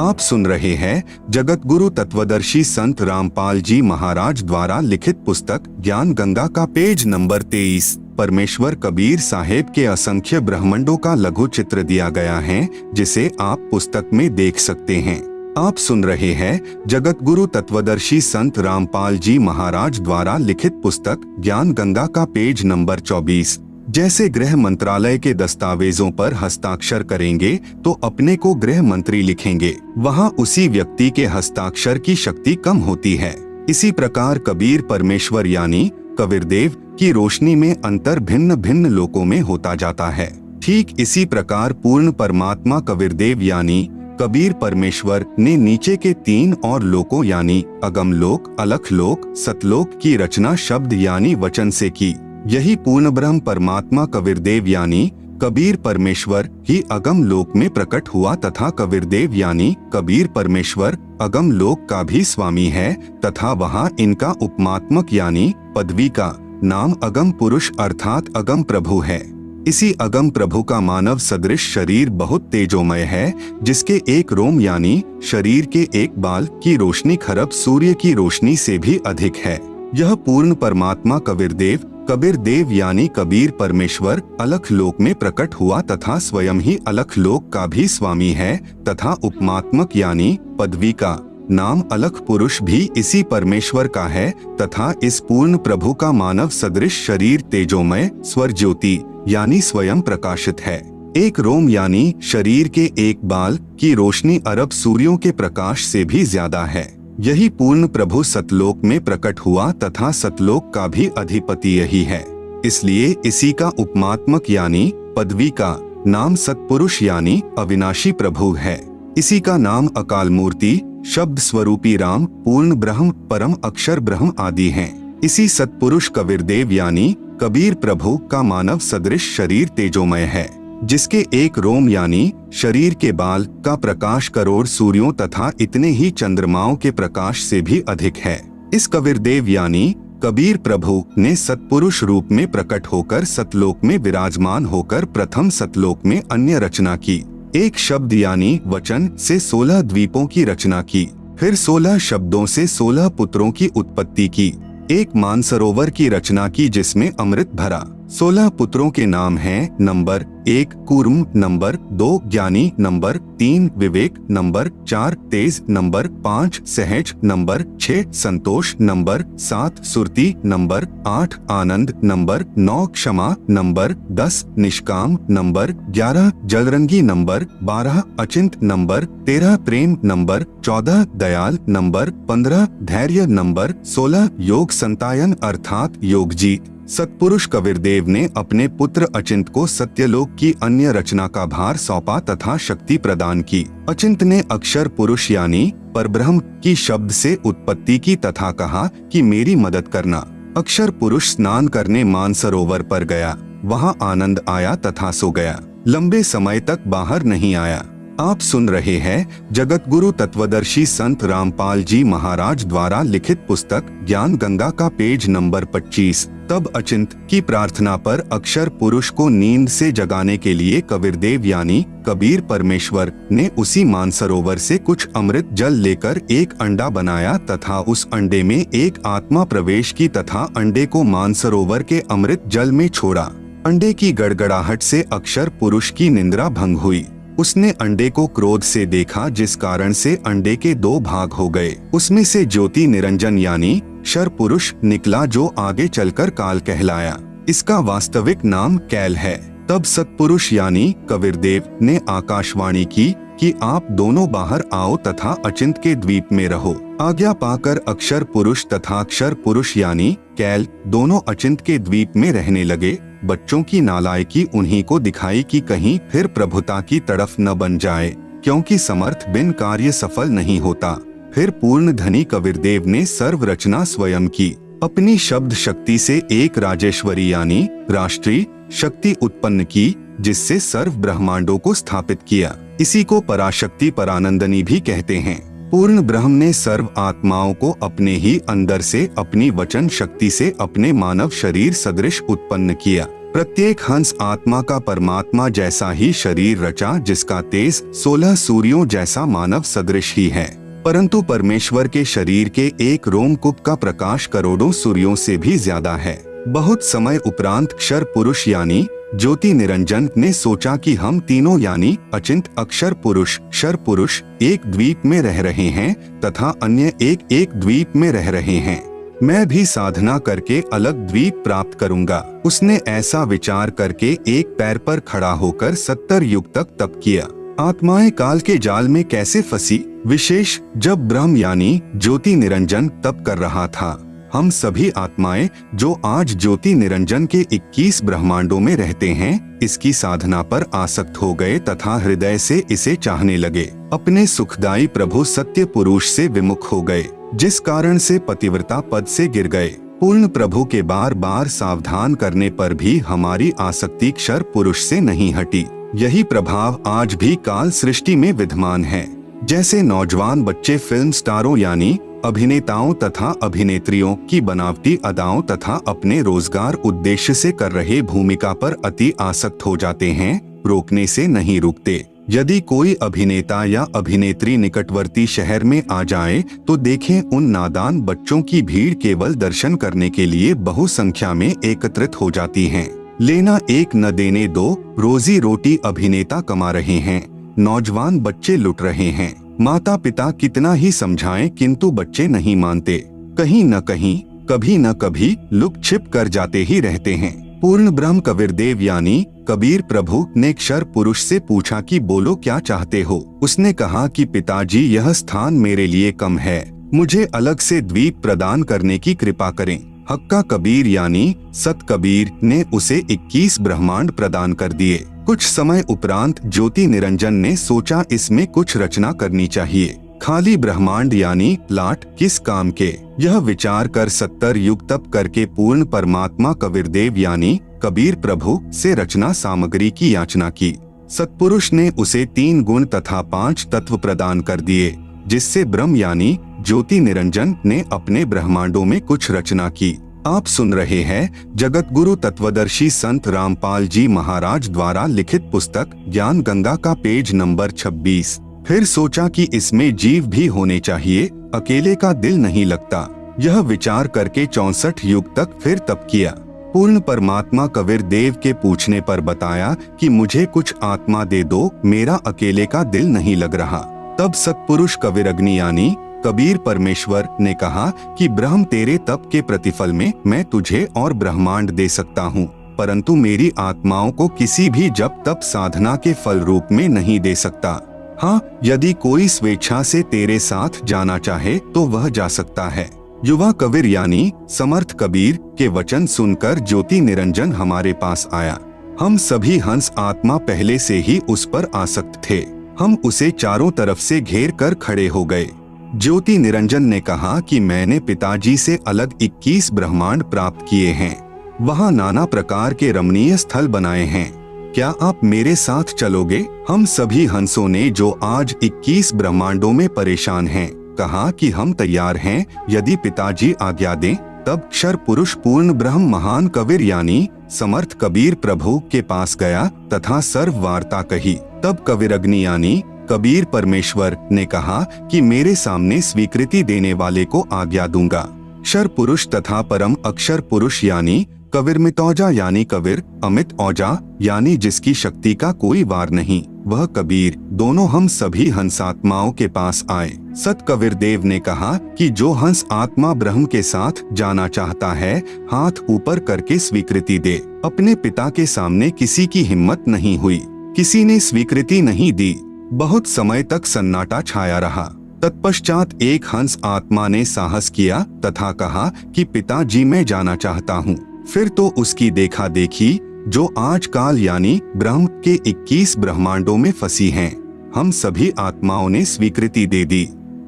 आप सुन रहे हैं जगत गुरु तत्वदर्शी संत रामपाल जी महाराज द्वारा लिखित पुस्तक ज्ञान गंगा का पेज नंबर 23। परमेश्वर कबीर साहेब के असंख्य ब्रह्मांडों का लघु चित्र दिया गया है, जिसे आप पुस्तक में देख सकते हैं। आप सुन रहे हैं जगत गुरु तत्वदर्शी संत रामपाल जी महाराज द्वारा लिखित पुस्तक ज्ञान गंगा का पेज नंबर 24। जैसे गृह मंत्रालय के दस्तावेजों पर हस्ताक्षर करेंगे तो अपने को गृह मंत्री लिखेंगे, वहाँ उसी व्यक्ति के हस्ताक्षर की शक्ति कम होती है। इसी प्रकार कबीर परमेश्वर यानी कबीरदेव की रोशनी में अंतर भिन्न भिन्न लोकों में होता जाता है। ठीक इसी प्रकार पूर्ण परमात्मा कबीरदेव यानी कबीर परमेश्वर ने नीचे के 3 और लोकों यानी अगम लोक, अलख लोक, सतलोक की रचना शब्द यानी वचन से की। यही पूर्ण ब्रह्म परमात्मा कबीरदेव यानी कबीर परमेश्वर ही अगम लोक में प्रकट हुआ तथा कबीरदेव यानी कबीर परमेश्वर अगम लोक का भी स्वामी है तथा वहाँ इनका उपमात्मक यानी पदवी का नाम अगम पुरुष अर्थात अगम प्रभु है। इसी अगम प्रभु का मानव सदृश शरीर बहुत तेजोमय है, जिसके एक रोम यानी शरीर के एक बाल की रोशनी खरब सूर्य की रोशनी से भी अधिक है। यह पूर्ण परमात्मा कबीरदेव यानी कबीर परमेश्वर अलख लोक में प्रकट हुआ तथा स्वयं ही अलख लोक का भी स्वामी है तथा उपमात्मक यानी पदवी का नाम अलख पुरुष भी इसी परमेश्वर का है तथा इस पूर्ण प्रभु का मानव सदृश शरीर तेजोमय स्वर ज्योति यानी स्वयं प्रकाशित है। एक रोम यानी शरीर के एक बाल की रोशनी अरब सूर्यों के प्रकाश से भी ज्यादा है। यही पूर्ण प्रभु सतलोक में प्रकट हुआ तथा सतलोक का भी अधिपति यही है, इसलिए इसी का उपमात्मक यानी पदवी का नाम सतपुरुष यानी अविनाशी प्रभु है। इसी का नाम अकाल मूर्ति, शब्द स्वरूपी राम, पूर्ण ब्रह्म, परम अक्षर ब्रह्म आदि हैं। इसी सतपुरुष कबीरदेव यानी कबीर प्रभु का मानव सदृश शरीर तेजोमय है, जिसके एक रोम यानी शरीर के बाल का प्रकाश करोड़ सूर्यों तथा इतने ही चंद्रमाओं के प्रकाश से भी अधिक है। इस कबीरदेव यानी कबीर प्रभु ने सतपुरुष रूप में प्रकट होकर सतलोक में विराजमान होकर प्रथम सतलोक में अन्य रचना की। एक शब्द यानी वचन से 16 द्वीपों की रचना की, फिर 16 शब्दों से 16 पुत्रों की उत्पत्ति की। एक मानसरोवर की रचना की जिसमें अमृत भरा। 16 पुत्रों के नाम हैं नंबर 1 कूर्म, नंबर 2 ज्ञानी, नंबर 3 विवेक, नंबर 4 तेज, नंबर 5 सहज, नंबर 6 संतोष, नंबर 7 सुरती, नंबर 8 आनंद, नंबर 9 क्षमा, नंबर 10 निष्काम, नंबर 11 जलरंगी, नंबर 12 अचिंत, नंबर 13 प्रेम, नंबर 14 दयाल, नंबर 15 धैर्य, नंबर 16 योग संतायन अर्थात योगजीत। सतपुरुष कबीरदेव ने अपने पुत्र अचिंत को सत्यलोक की अन्य रचना का भार सौंपा तथा शक्ति प्रदान की। अचिंत ने अक्षर पुरुष यानी परब्रह्म की शब्द से उत्पत्ति की तथा कहा कि मेरी मदद करना। अक्षर पुरुष स्नान करने मानसरोवर पर गया, वहाँ आनंद आया तथा सो गया, लंबे समय तक बाहर नहीं आया। आप सुन रहे हैं जगत गुरु तत्वदर्शी संत रामपाल जी महाराज द्वारा लिखित पुस्तक ज्ञान गंगा का पेज नंबर 25। तब अचिंत की प्रार्थना पर अक्षर पुरुष को नींद से जगाने के लिए कबीरदेव यानी कबीर परमेश्वर ने उसी मानसरोवर से कुछ अमृत जल लेकर एक अंडा बनाया तथा उस अंडे में एक आत्मा प्रवेश की तथा अंडे को मानसरोवर के अमृत जल में छोड़ा। अंडे की गड़गड़ाहट से अक्षर पुरुष की निंद्रा भंग हुई। उसने अंडे को क्रोध से देखा, जिस कारण से अंडे के 2 भाग हो गए। उसमें से ज्योति निरंजन यानी शर पुरुष निकला, जो आगे चलकर काल कहलाया। इसका वास्तविक नाम कैल है। तब सतपुरुष यानी कबीरदेव ने आकाशवाणी की कि आप दोनों बाहर आओ तथा अचिंत के द्वीप में रहो। आज्ञा पाकर अक्षर पुरुष तथा अक्षर पुरुष यानी कैल दोनों अचिंत के द्वीप में रहने लगे। बच्चों की नालायकी उन्हीं को दिखाई कि कहीं फिर प्रभुता की तरफ न बन जाए, क्योंकि समर्थ बिन कार्य सफल नहीं होता। फिर पूर्ण धनी कबीरदेव ने सर्व रचना स्वयं की। अपनी शब्द शक्ति से एक राजेश्वरी यानी राष्ट्रीय शक्ति उत्पन्न की, जिससे सर्व ब्रह्मांडों को स्थापित किया। इसी को पराशक्ति परानंदनी भी कहते हैं। पूर्ण ब्रह्म ने सर्व आत्माओं को अपने ही अंदर से अपनी वचन शक्ति से अपने मानव शरीर सदृश उत्पन्न किया। प्रत्येक हंस आत्मा का परमात्मा जैसा ही शरीर रचा, जिसका तेज 16 सूर्यों जैसा मानव सदृश ही है। परंतु परमेश्वर के शरीर के एक रोमकूप का प्रकाश करोड़ों सूर्यों से भी ज्यादा है। बहुत समय उपरांत क्षर पुरुष यानी ज्योति निरंजन ने सोचा कि हम तीनों यानी अचिंत, अक्षर पुरुष, क्षर पुरुष एक द्वीप में रह रहे हैं तथा अन्य एक द्वीप में रह रहे हैं। मैं भी साधना करके अलग द्वीप प्राप्त करूंगा। उसने ऐसा विचार करके एक पैर पर खड़ा होकर 70 युग तक तप किया। आत्माएं काल के जाल में कैसे फंसी, विशेष जब ब्रह्म यानी ज्योति निरंजन तप कर रहा था। हम सभी आत्माएं जो आज ज्योति निरंजन के 21 ब्रह्मांडों में रहते हैं, इसकी साधना पर आसक्त हो गए तथा हृदय से इसे चाहने लगे। अपने सुखदायी प्रभु सत्य पुरुष से विमुख हो गए, जिस कारण से पतिव्रता पद से गिर गए। पूर्ण प्रभु के बार बार सावधान करने पर भी हमारी आसक्ति क्षर पुरुष से नहीं हटी। यही प्रभाव आज भी काल सृष्टि में विद्यमान है। जैसे नौजवान बच्चे फिल्म स्टारों यानी अभिनेताओं तथा अभिनेत्रियों की बनावटी अदाओं तथा अपने रोजगार उद्देश्य से कर रहे भूमिका पर अति आसक्त हो जाते हैं, रोकने से नहीं रुकते। यदि कोई अभिनेता या अभिनेत्री निकटवर्ती शहर में आ जाए तो देखें उन नादान बच्चों की भीड़ केवल दर्शन करने के लिए बहुसंख्या में एकत्रित हो जाती है। लेना एक न देने दो, रोजी रोटी अभिनेता कमा रहे हैं, नौजवान बच्चे लुट रहे हैं। माता पिता कितना ही समझाएं किंतु बच्चे नहीं मानते। कहीं न कहीं, कभी न कभी लुक छिप कर जाते ही रहते हैं। पूर्ण ब्रह्म कबीरदेव यानी कबीर प्रभु ने क्षर पुरुष से पूछा कि बोलो क्या चाहते हो। उसने कहा कि पिताजी, यह स्थान मेरे लिए कम है, मुझे अलग से द्वीप प्रदान करने की कृपा करें। हक्का कबीर यानी सत कबीर ने उसे 21 ब्रह्मांड प्रदान कर दिए। कुछ समय उपरांत ज्योति निरंजन ने सोचा इसमें कुछ रचना करनी चाहिए। खाली ब्रह्मांड यानी लाट किस काम के, यह विचार कर 70 युग तप करके पूर्ण परमात्मा कबीरदेव यानी कबीर प्रभु से रचना सामग्री की याचना की। सतपुरुष ने उसे 3 गुण तथा 5 तत्व प्रदान कर दिए, जिससे ब्रह्म यानी ज्योति निरंजन ने अपने ब्रह्मांडों में कुछ रचना की। आप सुन रहे हैं जगत गुरु तत्वदर्शी संत रामपाल जी महाराज द्वारा लिखित पुस्तक ज्ञान गंगा का पेज नंबर 26। फिर सोचा कि इसमें जीव भी होने चाहिए, अकेले का दिल नहीं लगता। यह विचार करके 64 युग तक फिर तप किया। पूर्ण परमात्मा कबीर देव के पूछने पर बताया कि मुझे कुछ आत्मा दे दो, मेरा अकेले का दिल नहीं लग रहा। तब सतपुरुष कबीर अग्नि यानी कबीर परमेश्वर ने कहा कि ब्रह्म, तेरे तप के प्रतिफल में मैं तुझे और ब्रह्मांड दे सकता हूँ, परंतु मेरी आत्माओं को किसी भी जप तप साधना के फल रूप में नहीं दे सकता। हाँ, यदि कोई स्वेच्छा से तेरे साथ जाना चाहे तो वह जा सकता है। युवा कबीर यानी समर्थ कबीर के वचन सुनकर ज्योति निरंजन हमारे पास आया। हम सभी हंस आत्मा पहले से ही उस पर आसक्त थे। हम उसे चारों तरफ से घेर कर खड़े हो गए। ज्योति निरंजन ने कहा कि मैंने पिताजी से अलग 21 ब्रह्मांड प्राप्त किए हैं, वहाँ नाना प्रकार के रमणीय स्थल बनाए हैं, क्या आप मेरे साथ चलोगे? हम सभी हंसों ने जो आज 21 ब्रह्मांडों में परेशान हैं, कहा कि हम तैयार हैं, यदि पिताजी आज्ञा दें। तब क्षर पुरुष पूर्ण ब्रह्म महान कबीर यानी समर्थ कबीर प्रभु के पास गया तथा सर्व वार्ता कही। तब कबीर अग्नि यानी कबीर परमेश्वर ने कहा कि मेरे सामने स्वीकृति देने वाले को आज्ञा दूंगा। क्षर पुरुष तथा परम अक्षर पुरुष यानी कबीर मितौजा यानी कबीर अमित औजा यानी जिसकी शक्ति का कोई वार नहीं, वह कबीर दोनों हम सभी हंसात्माओं के पास आए। सत कबीर देव ने कहा कि जो हंस आत्मा ब्रह्म के साथ जाना चाहता है, हाथ ऊपर करके स्वीकृति दे। अपने पिता के सामने किसी की हिम्मत नहीं हुई, किसी ने स्वीकृति नहीं दी। बहुत समय तक सन्नाटा छाया रहा। तत्पश्चात एक हंस आत्मा ने साहस किया तथा कहा कि पिताजी, मैं जाना चाहता हूँ। फिर तो उसकी देखा देखी जो आज काल यानी ब्रह्म के 21 ब्रह्मांडों में फंसी हैं, हम सभी आत्माओं ने स्वीकृति दे दी।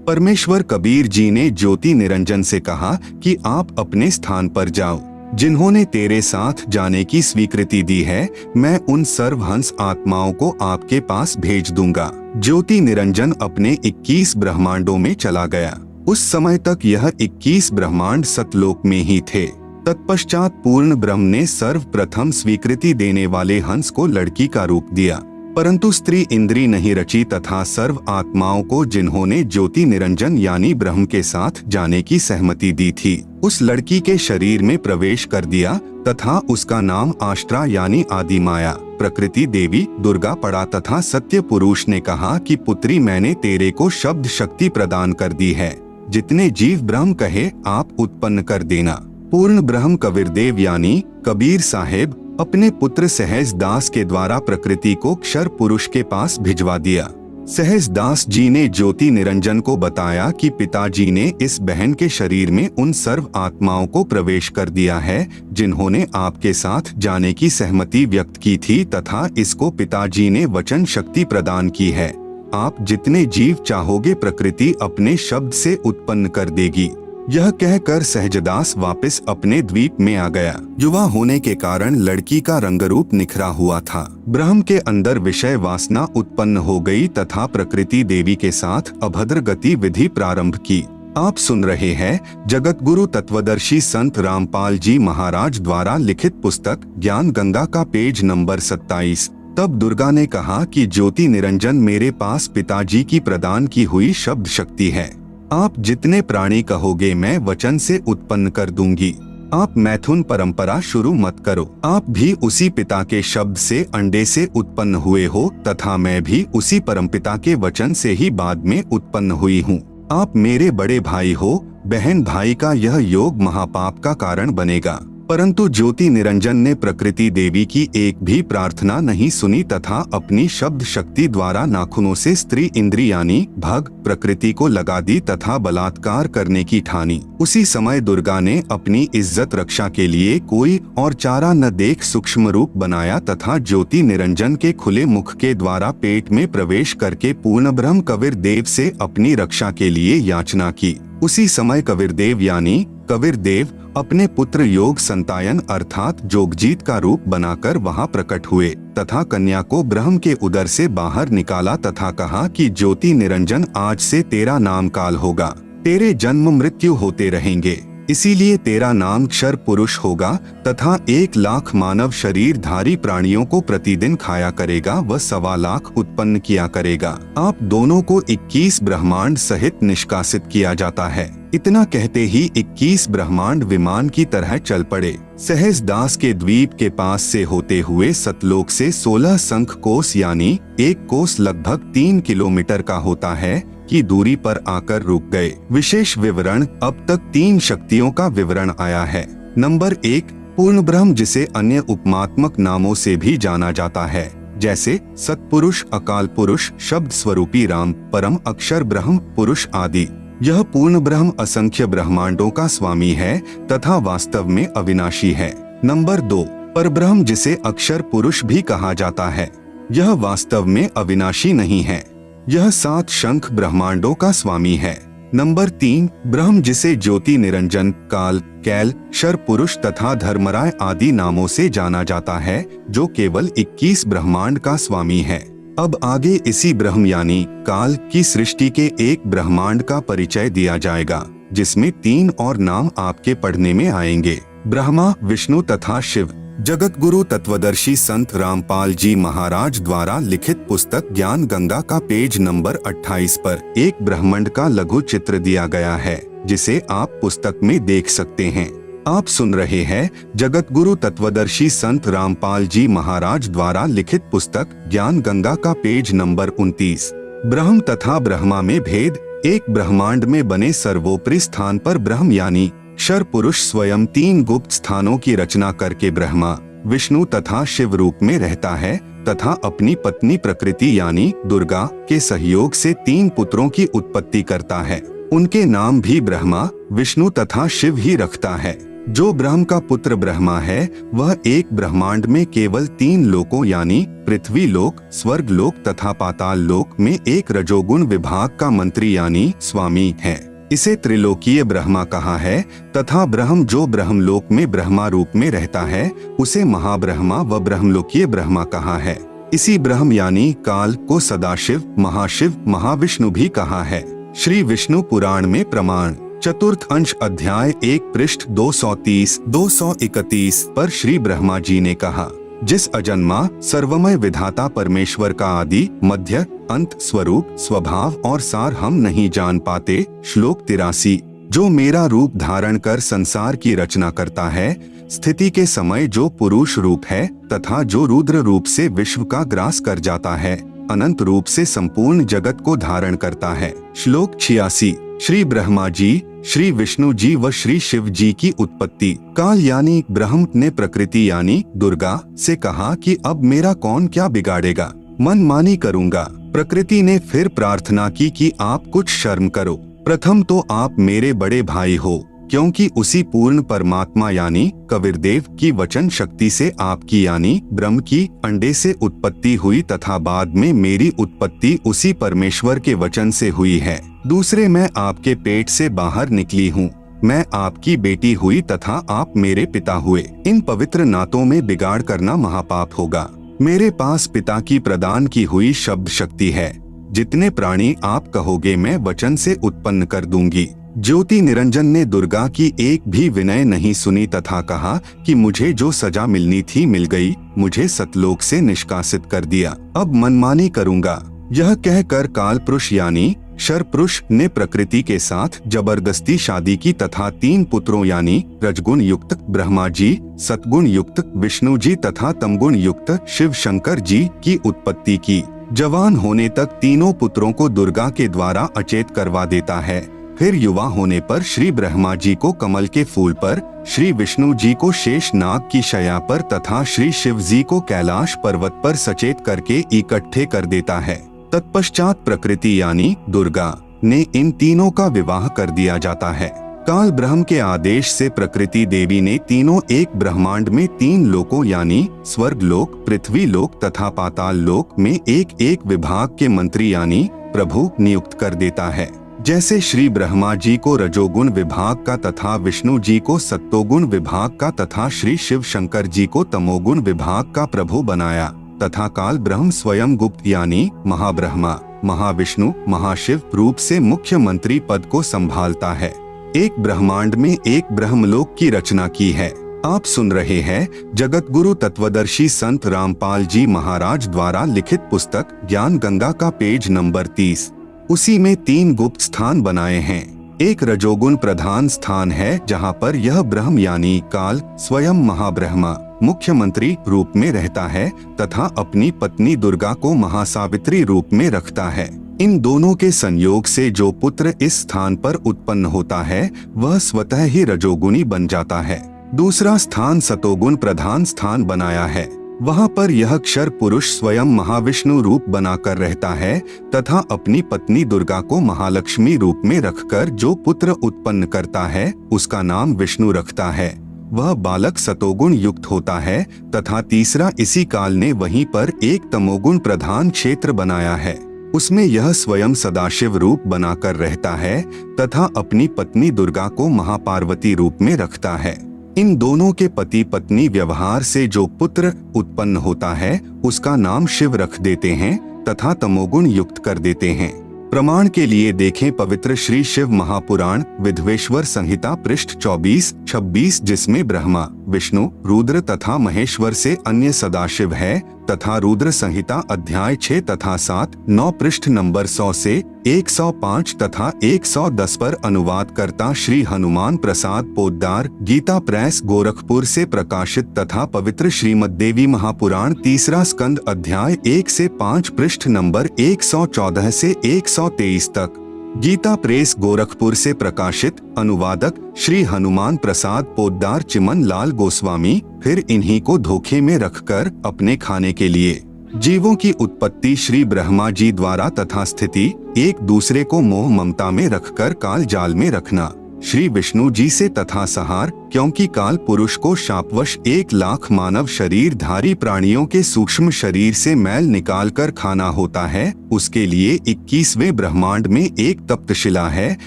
परमेश्वर कबीर जी ने ज्योति निरंजन से कहा कि आप अपने स्थान पर जाओ। जिन्होंने तेरे साथ जाने की स्वीकृति दी है, मैं उन सर्वहंस आत्माओं को आपके पास भेज दूंगा। ज्योति निरंजन अपने 21 ब्रह्मांडों में चला गया। उस समय तक यह 21 ब्रह्मांड सतलोक में ही थे। तत्पश्चात पूर्ण ब्रह्म ने सर्वप्रथम स्वीकृति देने वाले हंस को लड़की का रूप दिया, परंतु स्त्री इंद्री नहीं रची तथा सर्व आत्माओं को जिन्होंने ज्योति निरंजन यानी ब्रह्म के साथ जाने की सहमति दी थी, उस लड़की के शरीर में प्रवेश कर दिया तथा उसका नाम आष्ट्रा यानी आदि माया प्रकृति देवी दुर्गा पड़ा तथा सत्य पुरुष ने कहा कि पुत्री मैंने तेरे को शब्द शक्ति प्रदान कर दी है, जितने जीव ब्रह्म कहे आप उत्पन्न कर देना। पूर्ण ब्रह्म कबीरदेव यानी कबीर साहेब अपने पुत्र सहज दास के द्वारा प्रकृति को क्षर पुरुष के पास भिजवा दिया। सहज दास जी ने ज्योति निरंजन को बताया कि पिताजी ने इस बहन के शरीर में उन सर्व आत्माओं को प्रवेश कर दिया है जिन्होंने आपके साथ जाने की सहमति व्यक्त की थी तथा इसको पिताजी ने वचन शक्ति प्रदान की है। आप जितने जीव चाहोगे प्रकृति अपने शब्द से उत्पन्न कर देगी। यह कहकर सहजदास वापस अपने द्वीप में आ गया। युवा होने के कारण लड़की का रंगरूप निखरा हुआ था। ब्रह्म के अंदर विषय वासना उत्पन्न हो गई तथा प्रकृति देवी के साथ अभद्र गति विधि प्रारंभ की। आप सुन रहे हैं जगत गुरु तत्वदर्शी संत रामपाल जी महाराज द्वारा लिखित पुस्तक ज्ञान गंगा का पेज नंबर 27। तब दुर्गा ने कहा कि ज्योति निरंजन मेरे पास पिताजी की प्रदान की हुई शब्द शक्ति है। आप जितने प्राणी कहोगे मैं वचन से उत्पन्न कर दूंगी। आप मैथुन परंपरा शुरू मत करो। आप भी उसी पिता के शब्द से अंडे से उत्पन्न हुए हो तथा मैं भी उसी परमपिता के वचन से ही बाद में उत्पन्न हुई हूँ। आप मेरे बड़े भाई हो। बहन भाई का यह योग महापाप का कारण बनेगा। परंतु ज्योति निरंजन ने प्रकृति देवी की एक भी प्रार्थना नहीं सुनी तथा अपनी शब्द शक्ति द्वारा नाखूनों से स्त्री इंद्री यानी भग प्रकृति को लगा दी तथा बलात्कार करने की ठानी। उसी समय दुर्गा ने अपनी इज्जत रक्षा के लिए कोई और चारा न देख सूक्ष्म रूप बनाया तथा ज्योति निरंजन के खुले मुख के द्वारा पेट में प्रवेश करके पूर्ण ब्रह्म कबीरदेव से अपनी रक्षा के लिए याचना की। उसी समय कबीरदेव यानी कबीरदेव अपने पुत्र योग संतायन अर्थात जोगजीत का रूप बनाकर वहां प्रकट हुए तथा कन्या को ब्रह्म के उदर से बाहर निकाला तथा कहा कि ज्योति निरंजन आज से तेरा नाम काल होगा। तेरे जन्म मृत्यु होते रहेंगे, इसीलिए तेरा नाम क्षर पुरुष होगा तथा 1 लाख मानव शरीरधारी प्राणियों को प्रतिदिन खाया करेगा व 1.25 लाख उत्पन्न किया करेगा। आप दोनों को 21 ब्रह्मांड सहित निष्कासित किया जाता है। इतना कहते ही 21 ब्रह्मांड विमान की तरह चल पड़े। सहज दास के द्वीप के पास से होते हुए सतलोक से 16 शंख कोस यानी 1 कोस लगभग 3 किलोमीटर का होता है की दूरी पर आकर रुक गए। विशेष विवरण अब तक 3 शक्तियों का विवरण आया है। नंबर 1 पूर्ण ब्रह्म जिसे अन्य उपमात्मक नामों से भी जाना जाता है जैसे सतपुरुष अकाल पुरुष शब्द स्वरूपी राम परम अक्षर ब्रह्म पुरुष आदि। यह पूर्ण ब्रह्म असंख्य ब्रह्मांडों का स्वामी है तथा वास्तव में अविनाशी है। नंबर 2 परब्रह्म जिसे अक्षर पुरुष भी कहा जाता है। यह वास्तव में अविनाशी नहीं है। यह 7 शंख ब्रह्मांडों का स्वामी है। नंबर 3 ब्रह्म जिसे ज्योति निरंजन काल कैल शर पुरुष तथा धर्मराय आदि नामों से जाना जाता है जो केवल 21 ब्रह्मांड का स्वामी है। अब आगे इसी ब्रह्म यानी काल की सृष्टि के एक ब्रह्मांड का परिचय दिया जाएगा जिसमें 3 और नाम आपके पढ़ने में आएंगे, ब्रह्मा विष्णु तथा शिव। जगत गुरु तत्वदर्शी संत रामपाल जी महाराज द्वारा लिखित पुस्तक ज्ञान गंगा का पेज नंबर 28 पर एक ब्रह्मांड का लघु चित्र दिया गया है जिसे आप पुस्तक में देख सकते हैं। आप सुन रहे हैं जगत गुरु तत्वदर्शी संत रामपाल जी महाराज द्वारा लिखित पुस्तक ज्ञान गंगा का पेज नंबर 29। ब्रह्म तथा ब्रह्मा में भेद। एक ब्रह्मांड में बने सर्वोपरि स्थान पर ब्रह्म यानी क्षर पुरुष स्वयं 3 गुप्त स्थानों की रचना करके ब्रह्मा विष्णु तथा शिव रूप में रहता है तथा अपनी पत्नी प्रकृति यानी दुर्गा के सहयोग से 3 पुत्रों की उत्पत्ति करता है। उनके नाम भी ब्रह्मा विष्णु तथा शिव ही रखता है। जो ब्रह्म का पुत्र ब्रह्मा है वह एक ब्रह्मांड में केवल 3 लोकों यानी पृथ्वी लोक स्वर्ग लोक तथा पाताल लोक में एक रजोगुण विभाग का मंत्री यानी स्वामी है। इसे त्रिलोकीय ब्रह्मा कहा है तथा ब्रह्म जो ब्रह्मलोक में ब्रह्मा रूप में रहता है उसे महाब्रह्मा व ब्रह्मलोकीय ब्रह्मा कहा है। इसी ब्रह्म यानी काल को सदाशिव महाशिव महाविष्णु भी कहा है। श्री विष्णु पुराण में प्रमाण चतुर्थ अंश अध्याय 1 पृष्ठ 230-231 पर श्री ब्रह्मा जी ने कहा, जिस अजन्मा सर्वमय विधाता परमेश्वर का आदि मध्य अंत स्वरूप स्वभाव और सार हम नहीं जान पाते। श्लोक 83। जो मेरा रूप धारण कर संसार की रचना करता है, स्थिति के समय जो पुरुष रूप है तथा जो रुद्र रूप से विश्व का ग्रास कर जाता है, अनंत रूप से संपूर्ण जगत को धारण करता है। श्लोक 86। श्री ब्रह्मा जी, श्री विष्णु जी व श्री शिव जी की उत्पत्ति काल यानी ब्रह्म ने प्रकृति यानी दुर्गा से कहा कि अब मेरा कौन क्या बिगाड़ेगा, मनमानी करूंगा। प्रकृति ने फिर प्रार्थना की कि आप कुछ शर्म करो। प्रथम तो आप मेरे बड़े भाई हो, क्योंकि उसी पूर्ण परमात्मा यानी कबीरदेव की वचन शक्ति से आपकी यानी ब्रह्म की अंडे से उत्पत्ति हुई तथा बाद में मेरी उत्पत्ति उसी परमेश्वर के वचन से हुई है। दूसरे, मैं आपके पेट से बाहर निकली हूँ, मैं आपकी बेटी हुई तथा आप मेरे पिता हुए। इन पवित्र नातों में बिगाड़ करना महापाप होगा। मेरे पास पिता की प्रदान की हुई शब्द शक्ति है। जितने प्राणी आप कहोगे मैं वचन से उत्पन्न कर दूंगी। ज्योति निरंजन ने दुर्गा की एक भी विनय नहीं सुनी तथा कहा कि मुझे जो सजा मिलनी थी मिल गई, मुझे सतलोक से निष्कासित कर दिया, अब मनमानी करूंगा। यह कहकर काल पुरुष यानी शर पुरुष ने प्रकृति के साथ जबरदस्ती शादी की तथा 3 पुत्रों यानी रजगुण युक्त ब्रह्मा जी, सतगुण युक्त विष्णु जी तथा तमगुण युक्त शिव शंकर जी की उत्पत्ति की। जवान होने तक तीनों पुत्रों को दुर्गा के द्वारा अचेत करवा देता है। फिर युवा होने पर श्री ब्रह्मा जी को कमल के फूल पर, श्री विष्णु जी को शेष नाग की शया पर तथा श्री शिव जी को कैलाश पर्वत पर सचेत करके इकट्ठे कर देता है। तत्पश्चात प्रकृति यानी दुर्गा ने इन तीनों का विवाह कर दिया जाता है। काल ब्रह्म के आदेश से प्रकृति देवी ने तीनों एक ब्रह्मांड में 3 लोकों यानी स्वर्ग लोक, पृथ्वी लोक तथा पाताल लोक में एक एक विभाग के मंत्री यानी प्रभु नियुक्त कर देता है। जैसे श्री ब्रह्मा जी को रजोगुण विभाग का तथा विष्णु जी को सत्तोगुण विभाग का तथा श्री शिव शंकर जी को तमोगुण विभाग का प्रभु बनाया तथा काल ब्रह्म स्वयं गुप्त यानी महाब्रह्मा, महाविष्णु, महाशिव रूप से मुख्य मंत्री पद को संभालता है। एक ब्रह्मांड में एक ब्रह्मलोक की रचना की है। आप सुन रहे हैं जगत गुरु तत्वदर्शी संत रामपाल जी महाराज द्वारा लिखित पुस्तक ज्ञान गंगा का पेज नंबर 30। उसी में 3 गुप्त स्थान बनाए हैं। एक रजोगुण प्रधान स्थान है जहाँ पर यह ब्रह्म यानी काल स्वयं महाब्रह्मा मुख्यमंत्री रूप में रहता है तथा अपनी पत्नी दुर्गा को महासावित्री रूप में रखता है। इन दोनों के संयोग से जो पुत्र इस स्थान पर उत्पन्न होता है वह स्वतः ही रजोगुणी बन जाता है। दूसरा स्थान सतोगुण प्रधान स्थान बनाया है। वहाँ पर यह क्षर पुरुष स्वयं महाविष्णु रूप बनाकर रहता है तथा अपनी पत्नी दुर्गा को महालक्ष्मी रूप में रखकर जो पुत्र उत्पन्न करता है उसका नाम विष्णु रखता है। वह बालक सतोगुण युक्त होता है तथा तीसरा इसी काल ने वहीं पर एक तमोगुण प्रधान क्षेत्र बनाया है। उसमें यह स्वयं सदाशिव रूप बनाकर रहता है तथा अपनी पत्नी दुर्गा को महापार्वती रूप में रखता है। इन दोनों के पति पत्नी व्यवहार से जो पुत्र उत्पन्न होता है उसका नाम शिव रख देते हैं तथा तमोगुण युक्त कर देते हैं। प्रमाण के लिए देखें पवित्र श्री शिव महापुराण विधवेश्वर संहिता पृष्ठ 24-26 जिसमें ब्रह्मा, विष्णु, रुद्र तथा महेश्वर से अन्य सदाशिव है तथा रुद्र संहिता अध्याय 6 तथा 7-9 पृष्ठ नंबर 100 से 105 तथा 110 पर अनुवाद करता श्री हनुमान प्रसाद पोद्दार गीता प्रेस गोरखपुर से प्रकाशित तथा पवित्र श्रीमद् देवी महापुराण तीसरा स्कंद अध्याय 1 से 5 पृष्ठ नंबर 114 से 123 तक गीता प्रेस गोरखपुर से प्रकाशित। अनुवादक श्री हनुमान प्रसाद पोद्दार चिमन लाल गोस्वामी। फिर इन्हीं को धोखे में रखकर अपने खाने के लिए जीवों की उत्पत्ति श्री ब्रह्मा जी द्वारा तथा स्थिति एक दूसरे को मोह ममता में रखकर काल जाल में रखना श्री विष्णु जी से तथा सहार, क्योंकि काल पुरुष को शापवश 1 लाख मानव शरीर धारी प्राणियों के सूक्ष्म शरीर से मैल निकाल कर खाना होता है। उसके लिए 21वें ब्रह्मांड में एक तप्तशिला है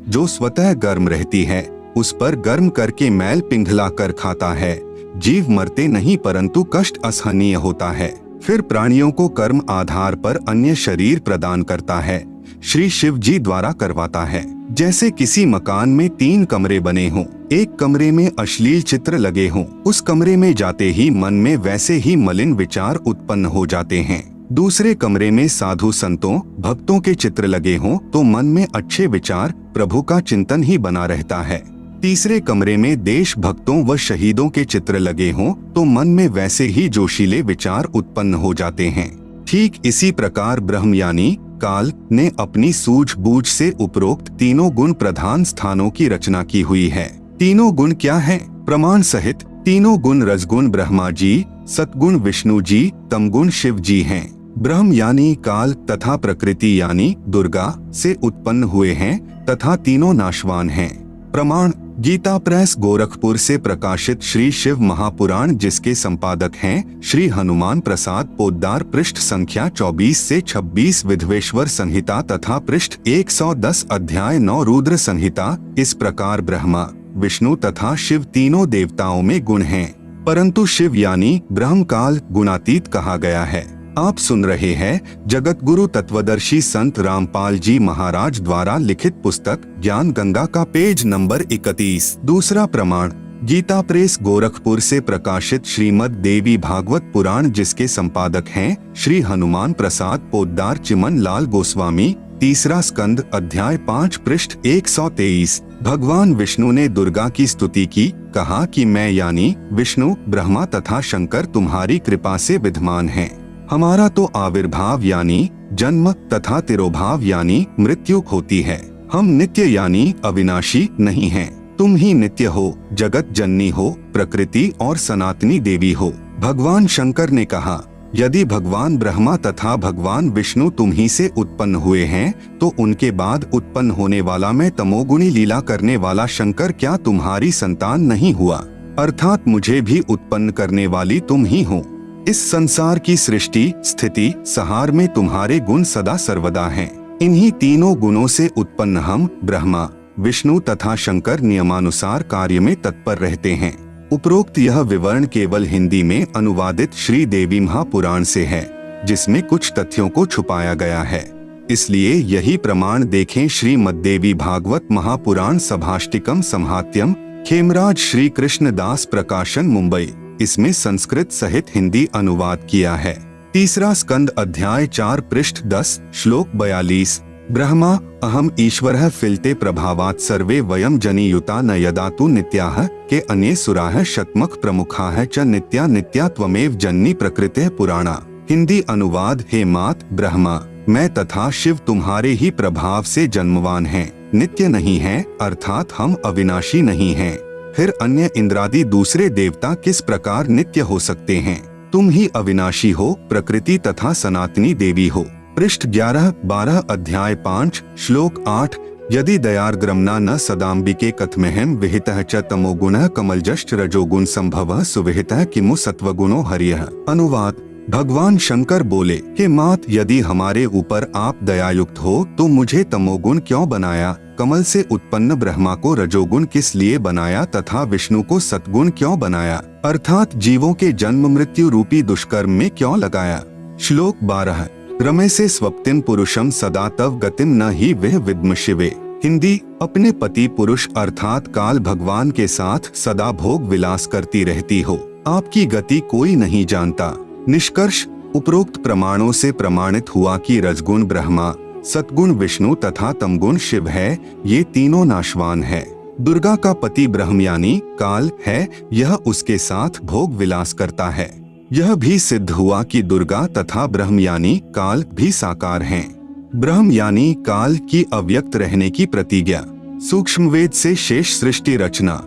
जो स्वतः गर्म रहती है। उस पर गर्म करके मैल पिघला कर खाता है। जीव मरते नहीं परंतु कष्ट असहनीय होता है। फिर प्राणियों को कर्म आधार पर अन्य शरीर प्रदान करता है। श्री शिव जी द्वारा करवाता है। जैसे किसी मकान में 3 कमरे बने हों, एक कमरे में अश्लील चित्र लगे हों, उस कमरे में जाते ही मन में वैसे ही मलिन विचार उत्पन्न हो जाते हैं। दूसरे कमरे में साधु संतों भक्तों के चित्र लगे हों तो मन में अच्छे विचार प्रभु का चिंतन ही बना रहता है। तीसरे कमरे में देश भक्तों व शहीदों के चित्र लगे हों तो मन में वैसे ही जोशीले विचार उत्पन्न हो जाते हैं। ठीक इसी प्रकार ब्रह्म यानी काल ने अपनी सूझबूझ से उपरोक्त तीनों गुण प्रधान स्थानों की रचना की हुई है। तीनों गुण क्या हैं? प्रमाण सहित तीनों गुण रजगुण ब्रह्मा जी, सतगुण विष्णु जी, तमगुण शिव जी हैं। ब्रह्म यानी काल तथा प्रकृति यानी दुर्गा से उत्पन्न हुए हैं तथा तीनों नाशवान हैं। प्रमाण गीता प्रेस गोरखपुर से प्रकाशित श्री शिव महापुराण जिसके संपादक हैं श्री हनुमान प्रसाद पोद्दार, पृष्ठ संख्या 24 से 26 विधवेश्वर संहिता तथा पृष्ठ 110 अध्याय 9 रुद्र संहिता। इस प्रकार ब्रह्मा विष्णु तथा शिव तीनों देवताओं में गुण हैं, परंतु शिव यानी ब्रह्म काल गुणातीत कहा गया है। आप सुन रहे हैं जगत गुरु तत्वदर्शी संत रामपाल जी महाराज द्वारा लिखित पुस्तक ज्ञान गंगा का पेज नंबर 31। दूसरा प्रमाण गीता प्रेस गोरखपुर से प्रकाशित श्रीमद् देवी भागवत पुराण जिसके संपादक हैं श्री हनुमान प्रसाद पोद्दार चिमन लाल गोस्वामी। तीसरा स्कंद अध्याय 5 पृष्ठ 123। भगवान विष्णु ने दुर्गा की स्तुति की, कहा कि मैं यानी विष्णु ब्रह्मा तथा शंकर तुम्हारी कृपा से विद्यमान हैं। हमारा तो आविर्भाव यानी जन्म तथा तिरोभाव यानी मृत्यु होती है। हम नित्य यानी अविनाशी नहीं हैं। तुम ही नित्य हो, जगत जननी हो, प्रकृति और सनातनी देवी हो। भगवान शंकर ने कहा, यदि भगवान ब्रह्मा तथा भगवान विष्णु तुम ही से उत्पन्न हुए हैं तो उनके बाद उत्पन्न होने वाला मैं तमोगुणी लीला करने वाला शंकर क्या तुम्हारी संतान नहीं हुआ? अर्थात मुझे भी उत्पन्न करने वाली तुम ही हो। इस संसार की सृष्टि स्थिति संहार में तुम्हारे गुण सदा सर्वदा हैं। इन्हीं तीनों गुणों से उत्पन्न हम ब्रह्मा विष्णु तथा शंकर नियमानुसार कार्य में तत्पर रहते हैं। उपरोक्त यह विवरण केवल हिंदी में अनुवादित श्री देवी महापुराण से है, जिसमें कुछ तथ्यों को छुपाया गया है। इसलिए यही प्रमाण देखें श्रीमद्देवी भागवत महापुराण सभाष्टिकम संहात्यम, खेमराज श्री कृष्ण दास प्रकाशन मुंबई। इसमें संस्कृत सहित हिंदी अनुवाद किया है। तीसरा स्कंद अध्याय 4 पृष्ठ 10 श्लोक 42। ब्रह्मा अहम ईश्वरः फिलते प्रभावात् सर्वे वयम जनियुता न यदा तु नित्याः के अन्ये सुराः शतमख प्रमुखाः च नित्या नित्या त्वमेव जननी प्रकृतिः पुराणा। हिंदी अनुवाद हे मात ब्रह्मा मैं तथा शिव तुम्हारे ही प्रभाव से जन्मवान हैं, नित्य नहीं हैं, अर्थात हम अविनाशी नहीं हैं। फिर अन्य इंद्रादि दूसरे देवता किस प्रकार नित्य हो सकते हैं? तुम ही अविनाशी हो, प्रकृति तथा सनातनी देवी हो। पृष्ठ 11-12 अध्याय 5 श्लोक 8। यदि दयार्द्रम्ना न सदाम्बिके कथमेहम विहितः च तमोगुणः कमलजश्च रजोगुण संभवः सुविहितः किमु सत्वगुणो हरियः। अनुवाद भगवान शंकर बोले, हे मात यदि हमारे ऊपर आप दयायुक्त हो तो मुझे तमोगुण क्यों बनाया? कमल से उत्पन्न ब्रह्मा को रजोगुण किस लिए बनाया तथा विष्णु को सतगुण क्यों बनाया? अर्थात जीवों के जन्म मृत्यु रूपी दुष्कर्म में क्यों लगाया? श्लोक 12। रमे से स्वप्तिम पुरुषम सदा तव गतिम न ही वह विद्म शिवे। हिंदी अपने पति पुरुष अर्थात काल भगवान के साथ सदा भोग विलास करती रहती हो, आपकी गति कोई नहीं जानता। निष्कर्ष उपरोक्त प्रमाणों से प्रमाणित हुआ कि रजगुण ब्रह्मा, सतगुण विष्णु तथा तमगुण शिव है। ये तीनों नाशवान है। दुर्गा का पति ब्रह्म यानी काल है, यह उसके साथ भोग विलास करता है। यह भी सिद्ध हुआ कि दुर्गा तथा ब्रह्म यानी काल भी साकार हैं। ब्रह्म यानी काल की अव्यक्त रहने की प्रतिज्ञा। सूक्ष्म वेद से शेष सृष्टि रचना।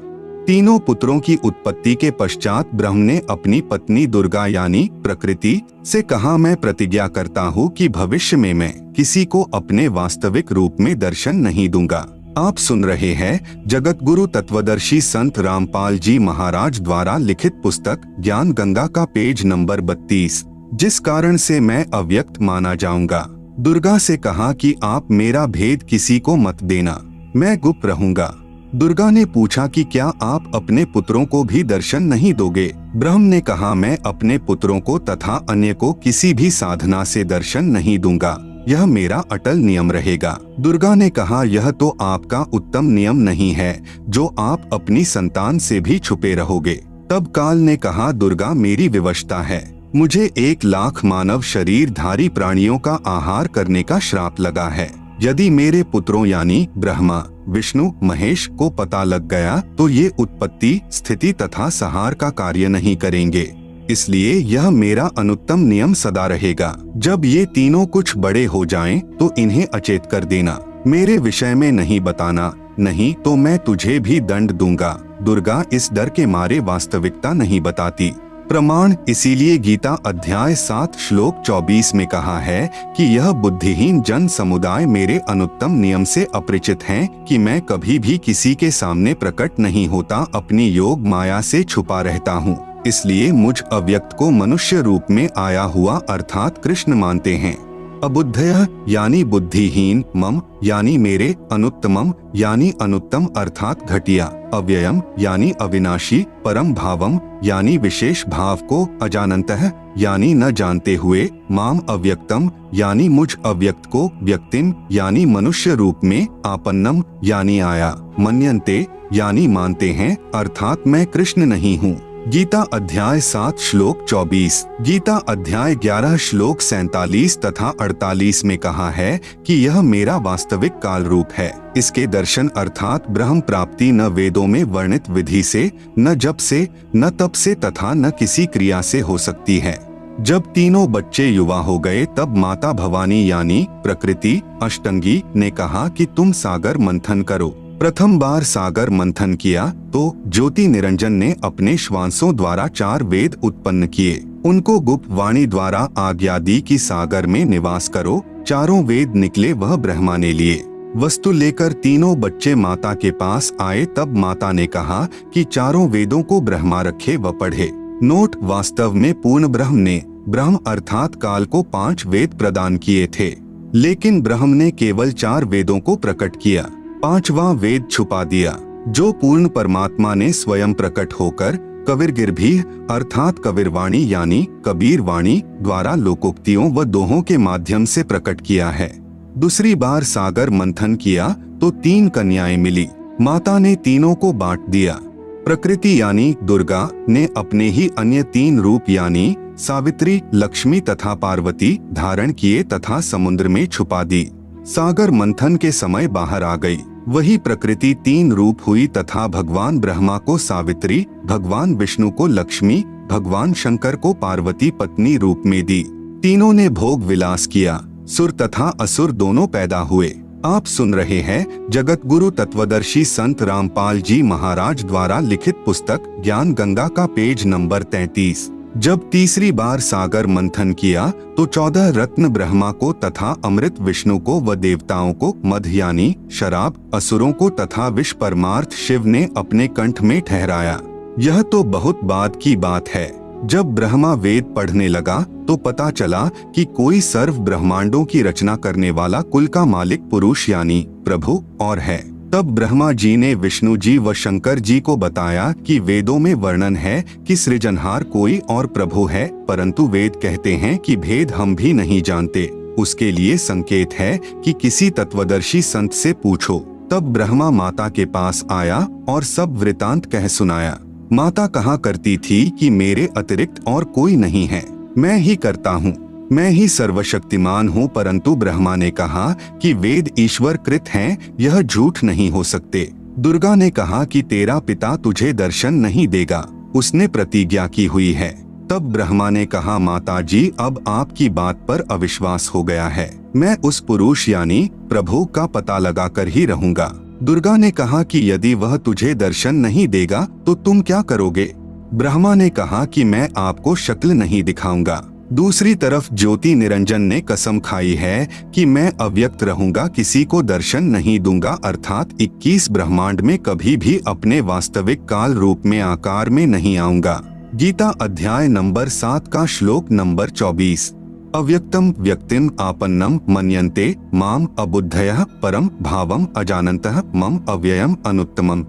तीनों पुत्रों की उत्पत्ति के पश्चात ब्रह्म ने अपनी पत्नी दुर्गा यानी प्रकृति से कहा, मैं प्रतिज्ञा करता हूँ कि भविष्य में मैं किसी को अपने वास्तविक रूप में दर्शन नहीं दूंगा। आप सुन रहे हैं जगत गुरु तत्वदर्शी संत रामपाल जी महाराज द्वारा लिखित पुस्तक ज्ञान गंगा का पेज नंबर 32। जिस कारण से मैं अव्यक्त माना जाऊंगा। दुर्गा से कहा कि आप मेरा भेद किसी को मत देना, मैं गुप्त रहूंगा। दुर्गा ने पूछा कि क्या आप अपने पुत्रों को भी दर्शन नहीं दोगे? ब्रह्म ने कहा, मैं अपने पुत्रों को तथा अन्य को किसी भी साधना से दर्शन नहीं दूंगा। यह मेरा अटल नियम रहेगा। दुर्गा ने कहा, यह तो आपका उत्तम नियम नहीं है जो आप अपनी संतान से भी छुपे रहोगे। तब काल ने कहा, दुर्गा मेरी विवशता है, मुझे 1,00,000 मानव शरीरधारी प्राणियों का आहार करने का श्राप लगा है। यदि मेरे पुत्रों यानी ब्रह्मा, विष्णु, महेश को पता लग गया तो ये उत्पत्ति, स्थिति तथा संहार का कार्य नहीं करेंगे। इसलिए यह मेरा अनुत्तम नियम सदा रहेगा। जब ये तीनों कुछ बड़े हो जाएं तो इन्हें अचेत कर देना, मेरे विषय में नहीं बताना, नहीं तो मैं तुझे भी दंड दूंगा। दुर्गा इस डर के मारे वास्तविकता नहीं बताती। प्रमाण, इसीलिए गीता अध्याय 7 श्लोक 24 में कहा है कि यह बुद्धिहीन जन समुदाय मेरे अनुत्तम नियम से अपरिचित हैं कि मैं कभी भी किसी के सामने प्रकट नहीं होता, अपनी योग माया से छुपा रहता हूँ। इसलिए मुझ अव्यक्त को मनुष्य रूप में आया हुआ अर्थात कृष्ण मानते हैं। अबुद्धयः यानी बुद्धिहीन, मम यानी मेरे, अनुत्तमम यानी अनुत्तम अर्थात घटिया, अव्ययम यानी अविनाशी, परम भावम यानी विशेष भाव को, अजानन्तः यानी न जानते हुए, माम अव्यक्तम यानी मुझ अव्यक्त को, व्यक्तिम यानी मनुष्य रूप में, आपन्नम यानी आया, मन्यन्ते यानी मानते हैं अर्थात मैं कृष्ण नहीं हूँ। गीता अध्याय 7 श्लोक 24, गीता अध्याय 11 श्लोक 47 तथा 48 में कहा है कि यह मेरा वास्तविक काल रूप है। इसके दर्शन अर्थात ब्रह्म प्राप्ति न वेदों में वर्णित विधि से, न जप से, न तप से तथा न किसी क्रिया से हो सकती है। जब तीनों बच्चे युवा हो गए तब माता भवानी यानी प्रकृति अष्टंगी ने कहा कि तुम सागर मंथन करो। प्रथम बार सागर मंथन किया तो ज्योति निरंजन ने अपने श्वासों द्वारा 4 वेद उत्पन्न किए। उनको गुप्त वाणी द्वारा आज्ञा दी कि सागर में निवास करो। 4 वेद निकले वह ब्रह्मा ने लिए। वस्तु लेकर तीनों बच्चे माता के पास आए तब माता ने कहा कि 4 वेदों को ब्रह्मा रखे व पढ़े। नोट, वास्तव में पूर्ण ब्रह्म ने ब्रह्म अर्थात काल को 5 वेद प्रदान किए थे, लेकिन ब्रह्म ने केवल 4 वेदों को प्रकट किया, 5वां वेद छुपा दिया, जो पूर्ण परमात्मा ने स्वयं प्रकट होकर कविर्गिर्भीः अर्थात कबीरवाणी यानी कबीर वाणी द्वारा लोकोक्तियों व दोहों के माध्यम से प्रकट किया है। दूसरी बार सागर मंथन किया तो 3 कन्याएं मिली। माता ने तीनों को बांट दिया। प्रकृति यानी दुर्गा ने अपने ही अन्य 3 रूप यानी सावित्री, लक्ष्मी तथा पार्वती धारण किए तथा समुद्र में छुपा दी। सागर मंथन के समय बाहर आ गई। वही प्रकृति 3 रूप हुई तथा भगवान ब्रह्मा को सावित्री, भगवान विष्णु को लक्ष्मी, भगवान शंकर को पार्वती पत्नी रूप में दी। तीनों ने भोग विलास किया। सुर तथा असुर दोनों पैदा हुए। आप सुन रहे हैं जगत गुरु तत्वदर्शी संत रामपाल जी महाराज द्वारा लिखित पुस्तक ज्ञान गंगा का पेज नंबर 33। जब तीसरी बार सागर मंथन किया तो 14 रत्न ब्रह्मा को तथा अमृत विष्णु को व देवताओं को, मध यानी शराब असुरों को तथा विष परमार्थ शिव ने अपने कंठ में ठहराया। यह तो बहुत बाद की बात है। जब ब्रह्मा वेद पढ़ने लगा तो पता चला कि कोई सर्व ब्रह्मांडों की रचना करने वाला कुल का मालिक पुरुष यानी प्रभु और है। तब ब्रह्मा जी ने विष्णु जी व शंकर जी को बताया कि वेदों में वर्णन है कि सृजनहार कोई और प्रभु है, परंतु वेद कहते हैं कि भेद हम भी नहीं जानते। उसके लिए संकेत है कि किसी तत्वदर्शी संत से पूछो। तब ब्रह्मा माता के पास आया और सब वृतांत कह सुनाया। माता कहा करती थी कि मेरे अतिरिक्त और कोई नहीं है, मैं ही करता हूँ, मैं ही सर्वशक्तिमान हूँ। परंतु ब्रह्मा ने कहा कि वेद ईश्वर कृत हैं, यह झूठ नहीं हो सकते। दुर्गा ने कहा कि तेरा पिता तुझे दर्शन नहीं देगा, उसने प्रतिज्ञा की हुई है। तब ब्रह्मा ने कहा, माता जी अब आपकी बात पर अविश्वास हो गया है, मैं उस पुरुष यानी प्रभु का पता लगाकर ही रहूंगा। दुर्गा ने कहा कि यदि वह तुझे दर्शन नहीं देगा तो तुम क्या करोगे? ब्रह्मा ने कहा कि मैं आपको शक्ल नहीं दिखाऊंगा। दूसरी तरफ ज्योति निरंजन ने कसम खाई है कि मैं अव्यक्त रहूंगा, किसी को दर्शन नहीं दूंगा, अर्थात 21 ब्रह्मांड में कभी भी अपने वास्तविक काल रूप में आकार में नहीं आऊंगा। गीता अध्याय नंबर 7 का श्लोक नंबर 24। अव्यक्तम व्यक्तिम आपन्नम मन्यन्ते माम अबुद्धयः परम भावम अजानन्तः मम अव्ययम अनुत्तमम।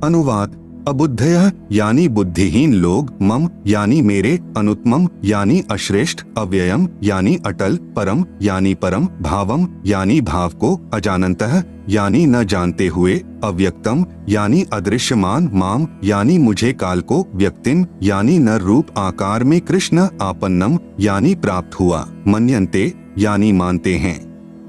अनुवाद, अबुद्धयः यानी बुद्धिहीन लोग, मम यानी मेरे, अनुत्तमम यानी अश्रेष्ठ, अव्ययम यानी अटल, परम यानी परम, भावम यानी भाव को, अजानन्तः यानी न जानते हुए, अव्यक्तम यानी अदृश्यमान, माम यानी मुझे, काल को, व्यक्तिम यानी न रूप आकार में, कृष्ण आपन्नम यानी प्राप्त हुआ, मन्यन्ते यानी मानते हैं।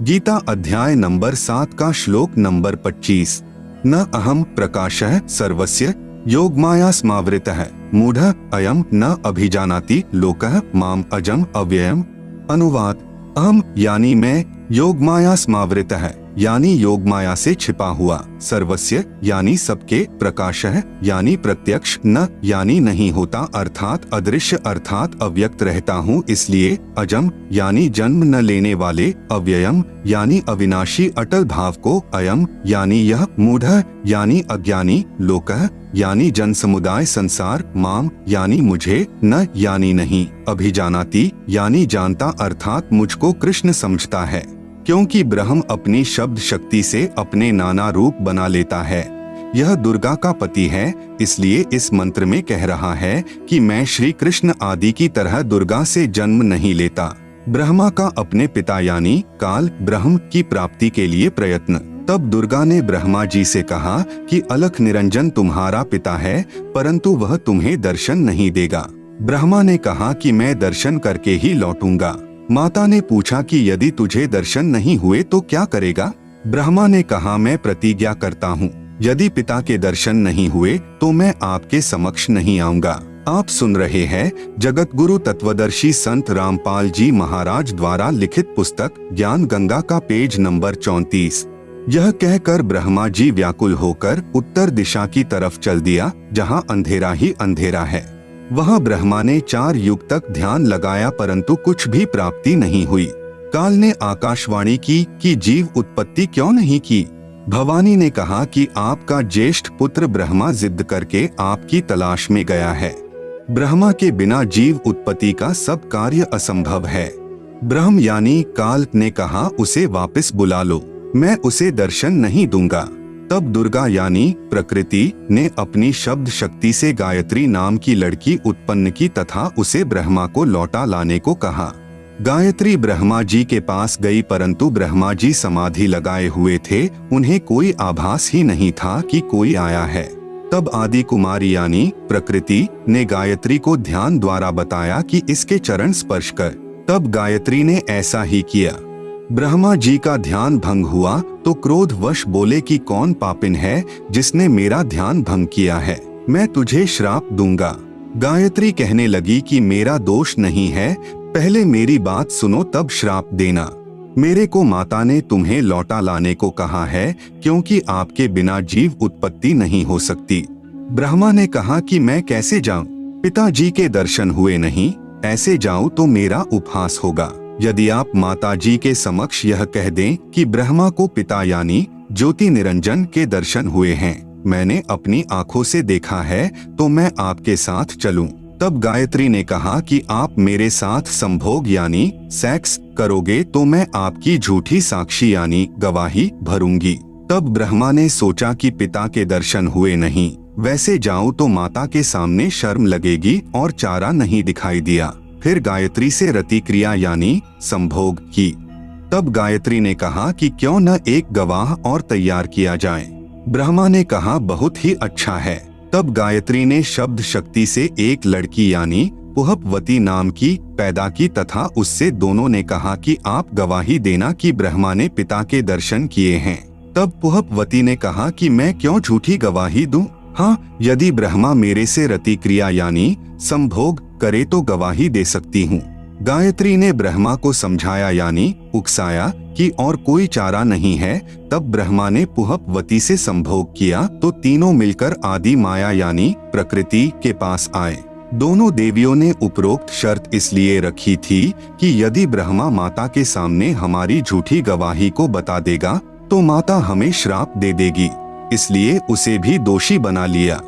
गीता अध्याय नंबर 7 का श्लोक नंबर 25। न अहम प्रकाशः सर्वस्य योगमाया स्मावृतः मूढ़ः अयम न अभिजानाति लोकः माम अजम अव्ययम। अनुवाद: अहम यानी मैं, योगमाया स्मावृतः यानी योगमाया से छिपा हुआ, सर्वस्य यानी सबके, प्रकाशः यानी प्रत्यक्ष, न यानी नहीं होता अर्थात अदृश्य अर्थात अव्यक्त रहता हूँ इसलिए, अजम यानी जन्म न लेने वाले, अव्ययम यानी अविनाशी अटल भाव को, अयम यानी यह, मूढ़ः यानी अज्ञानी, लोकः यानी जन समुदाय संसार, माम यानी मुझे, न यानी नहीं, अभिजानाति यानी जानता अर्थात मुझको कृष्ण समझता है, क्योंकि ब्रह्म अपनी शब्द शक्ति से अपने नाना रूप बना लेता है। यह दुर्गा का पति है, इसलिए इस मंत्र में कह रहा है कि मैं श्री कृष्ण आदि की तरह दुर्गा से जन्म नहीं लेता। ब्रह्मा का अपने पिता यानी काल ब्रह्म की प्राप्ति के लिए प्रयत्न। तब दुर्गा ने ब्रह्मा जी से कहा कि अलख निरंजन तुम्हारा पिता है, परंतु वह तुम्हें दर्शन नहीं देगा। ब्रह्मा ने कहा कि मैं दर्शन करके ही लौटूंगा। माता ने पूछा कि यदि तुझे दर्शन नहीं हुए तो क्या करेगा? ब्रह्मा ने कहा मैं प्रतिज्ञा करता हूँ, यदि पिता के दर्शन नहीं हुए तो मैं आपके समक्ष नहीं आऊंगा। आप सुन रहे हैं जगत गुरु तत्वदर्शी संत रामपाल जी महाराज द्वारा लिखित पुस्तक ज्ञान गंगा का पेज नंबर 34। यह कहकर ब्रह्मा जी व्याकुल होकर उत्तर दिशा की तरफ चल दिया, जहाँ अंधेरा ही अंधेरा है। वहाँ ब्रह्मा ने 4 युग तक ध्यान लगाया परंतु कुछ भी प्राप्ति नहीं हुई। काल ने आकाशवाणी की कि जीव उत्पत्ति क्यों नहीं की। भवानी ने कहा कि आपका ज्येष्ठ पुत्र ब्रह्मा जिद करके आपकी तलाश में गया है। ब्रह्मा के बिना जीव उत्पत्ति का सब कार्य असंभव है। ब्रह्म यानी काल ने कहा उसे वापस बुला लो, मैं उसे दर्शन नहीं दूंगा। तब दुर्गा यानी प्रकृति ने अपनी शब्द शक्ति से गायत्री नाम की लड़की उत्पन्न की तथा उसे ब्रह्मा को लौटा लाने को कहा। गायत्री ब्रह्मा जी के पास गई परंतु ब्रह्मा जी समाधि लगाए हुए थे, उन्हें कोई आभास ही नहीं था कि कोई आया है। तब आदि कुमारी यानी प्रकृति ने गायत्री को ध्यान द्वारा बताया कि इसके चरण स्पर्श कर। तब गायत्री ने ऐसा ही किया। ब्रह्मा जी का ध्यान भंग हुआ तो क्रोधवश बोले कि कौन पापिन है जिसने मेरा ध्यान भंग किया है, मैं तुझे श्राप दूंगा। गायत्री कहने लगी कि मेरा दोष नहीं है, पहले मेरी बात सुनो तब श्राप देना। मेरे को माता ने तुम्हें लौटा लाने को कहा है क्योंकि आपके बिना जीव उत्पत्ति नहीं हो सकती। ब्रह्मा ने कहा कि मैं कैसे जाऊं, पिताजी के दर्शन हुए नहीं, ऐसे जाऊं तो मेरा उपहास होगा। यदि आप माता जी के समक्ष यह कह दें कि ब्रह्मा को पिता यानी ज्योति निरंजन के दर्शन हुए हैं, मैंने अपनी आंखों से देखा है, तो मैं आपके साथ चलूं। तब गायत्री ने कहा कि आप मेरे साथ संभोग यानी सेक्स करोगे तो मैं आपकी झूठी साक्षी यानी गवाही भरूंगी। तब ब्रह्मा ने सोचा कि पिता के दर्शन हुए नहीं, वैसे जाऊं तो माता के सामने शर्म लगेगी और चारा नहीं दिखाई दिया। फिर गायत्री से रति क्रिया यानी संभोग की। तब गायत्री ने कहा कि क्यों न एक गवाह और तैयार किया जाए। ब्रह्मा ने कहा बहुत ही अच्छा है। तब गायत्री ने शब्द शक्ति से एक लड़की यानी पुहपवती नाम की पैदा की तथा उससे दोनों ने कहा कि आप गवाही देना कि ब्रह्मा ने पिता के दर्शन किए हैं। तब पुहपवती ने कहा कि मैं क्यों झूठी गवाही दूं? हाँ, यदि ब्रह्मा मेरे से रति क्रिया यानी संभोग करे तो गवाही दे सकती हूँ। गायत्री ने ब्रह्मा को समझाया यानी उकसाया कि और कोई चारा नहीं है। तब ब्रह्मा ने पुहपवती से संभोग किया तो तीनों मिलकर आदि माया यानी प्रकृति के पास आए। दोनों देवियों ने उपरोक्त शर्त इसलिए रखी थी कि यदि ब्रह्मा माता के सामने हमारी झूठी गवाही को बता देगा तो माता हमें श्राप दे देगी, इसलिए उसे भी दोषी बना लिया।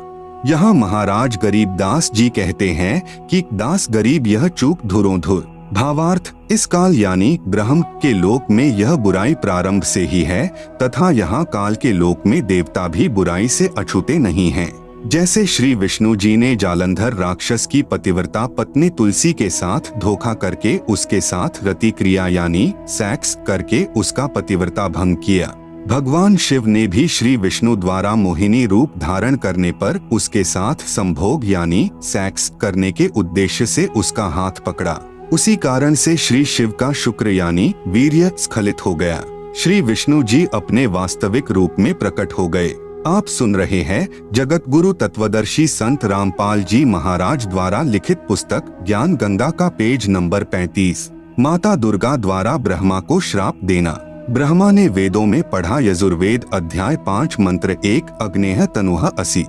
यहाँ महाराज गरीब दास जी कहते हैं कि दास गरीब यह चूक धुरों धुर। भावार्थ, इस काल यानी ब्रह्म के लोक में यह बुराई प्रारंभ से ही है तथा यहाँ काल के लोक में देवता भी बुराई से अछूते नहीं हैं। जैसे श्री विष्णु जी ने जालंधर राक्षस की पतिव्रता पत्नी तुलसी के साथ धोखा करके उसके साथ रति क्रिया यानी सेक्स करके उसका पतिव्रता भंग किया, भगवान शिव ने भी श्री विष्णु द्वारा मोहिनी रूप धारण करने पर उसके साथ संभोग यानी सेक्स करने के उद्देश्य से उसका हाथ पकड़ा। उसी कारण से श्री शिव का शुक्र यानी वीर्य स्खलित हो गया। श्री विष्णु जी अपने वास्तविक रूप में प्रकट हो गए। आप सुन रहे हैं जगत गुरु तत्वदर्शी संत रामपाल जी महाराज द्वारा लिखित पुस्तक ज्ञान गंगा का पेज नंबर 35। माता दुर्गा द्वारा ब्रह्मा को श्राप देना। ब्रह्मा ने वेदों में पढ़ा यजुर्वेद अध्याय 5 मंत्र 1 अग्नेह तनुह असि,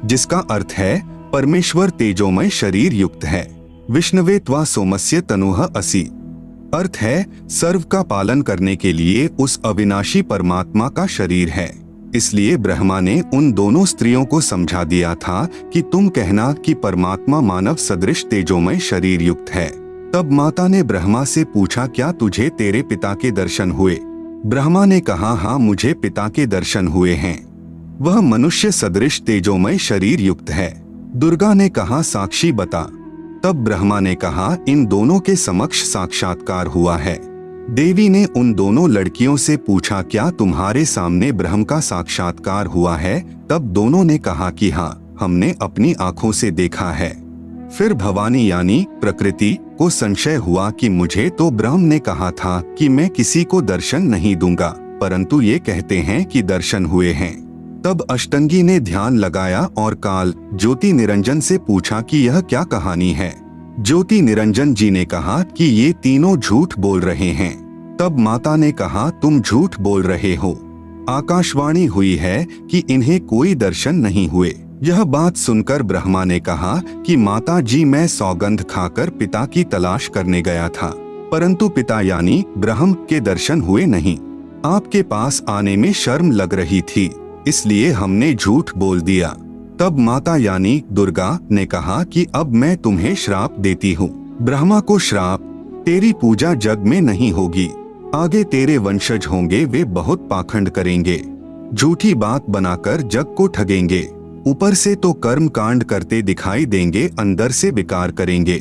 जिसका अर्थ है परमेश्वर तेजोमय शरीर युक्त है। विष्णवे त्वा सोमस्य तनुह असि, अर्थ है सर्व का पालन करने के लिए उस अविनाशी परमात्मा का शरीर है। इसलिए ब्रह्मा ने उन दोनों स्त्रियों को समझा दिया था कि तुम कहना कि परमात्मा मानव सदृश तेजोमय शरीर युक्त है। तब माता ने ब्रह्मा से पूछा, क्या तुझे तेरे पिता के दर्शन हुए? ब्रह्मा ने कहा, हाँ मुझे पिता के दर्शन हुए हैं, वह मनुष्य सदृश तेजोमय शरीर युक्त है। दुर्गा ने कहा, साक्षी बता। तब ब्रह्मा ने कहा, इन दोनों के समक्ष साक्षात्कार हुआ है। देवी ने उन दोनों लड़कियों से पूछा, क्या तुम्हारे सामने ब्रह्म का साक्षात्कार हुआ है? तब दोनों ने कहा कि हाँ, हमने अपनी आंखों से देखा है। फिर भवानी यानी प्रकृति को संशय हुआ कि मुझे तो ब्रह्म ने कहा था कि मैं किसी को दर्शन नहीं दूंगा, परंतु ये कहते हैं कि दर्शन हुए हैं। तब अष्टंगी ने ध्यान लगाया और काल ज्योति निरंजन से पूछा कि यह क्या कहानी है। ज्योति निरंजन जी ने कहा कि ये तीनों झूठ बोल रहे हैं। तब माता ने कहा, तुम झूठ बोल रहे हो। आकाशवाणी हुई है कि इन्हें कोई दर्शन नहीं हुए। यह बात सुनकर ब्रह्मा ने कहा कि माता जी, मैं सौगंध खाकर पिता की तलाश करने गया था, परंतु पिता यानी ब्रह्म के दर्शन हुए नहीं। आपके पास आने में शर्म लग रही थी, इसलिए हमने झूठ बोल दिया। तब माता यानी दुर्गा ने कहा कि अब मैं तुम्हें श्राप देती हूँ। ब्रह्मा को श्राप, तेरी पूजा जग में नहीं होगी। आगे तेरे वंशज होंगे, वे बहुत पाखंड करेंगे, झूठी बात बनाकर जग को ठगेंगे। ऊपर से तो कर्म कांड करते दिखाई देंगे, अंदर से विकार करेंगे।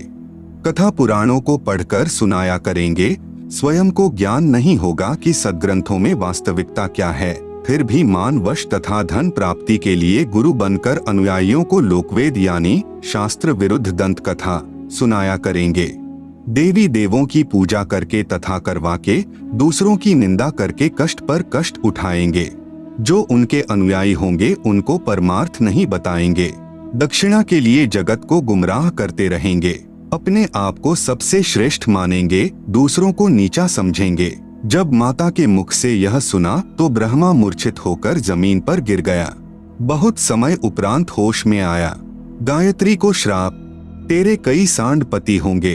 कथा पुराणों को पढ़कर सुनाया करेंगे, स्वयं को ज्ञान नहीं होगा कि सद्ग्रंथों में वास्तविकता क्या है। फिर भी मानवश तथा धन प्राप्ति के लिए गुरु बनकर अनुयायियों को लोकवेद यानी शास्त्र विरुद्ध दंत कथा सुनाया करेंगे। देवी देवों की पूजा करके तथा करवा के दूसरों की निंदा करके कष्ट पर कष्ट उठाएंगे। जो उनके अनुयायी होंगे उनको परमार्थ नहीं बताएंगे, दक्षिणा के लिए जगत को गुमराह करते रहेंगे। अपने आप को सबसे श्रेष्ठ मानेंगे, दूसरों को नीचा समझेंगे। जब माता के मुख से यह सुना तो ब्रह्मा मूर्छित होकर जमीन पर गिर गया। बहुत समय उपरांत होश में आया। गायत्री को श्राप, तेरे कई सांड पति होंगे,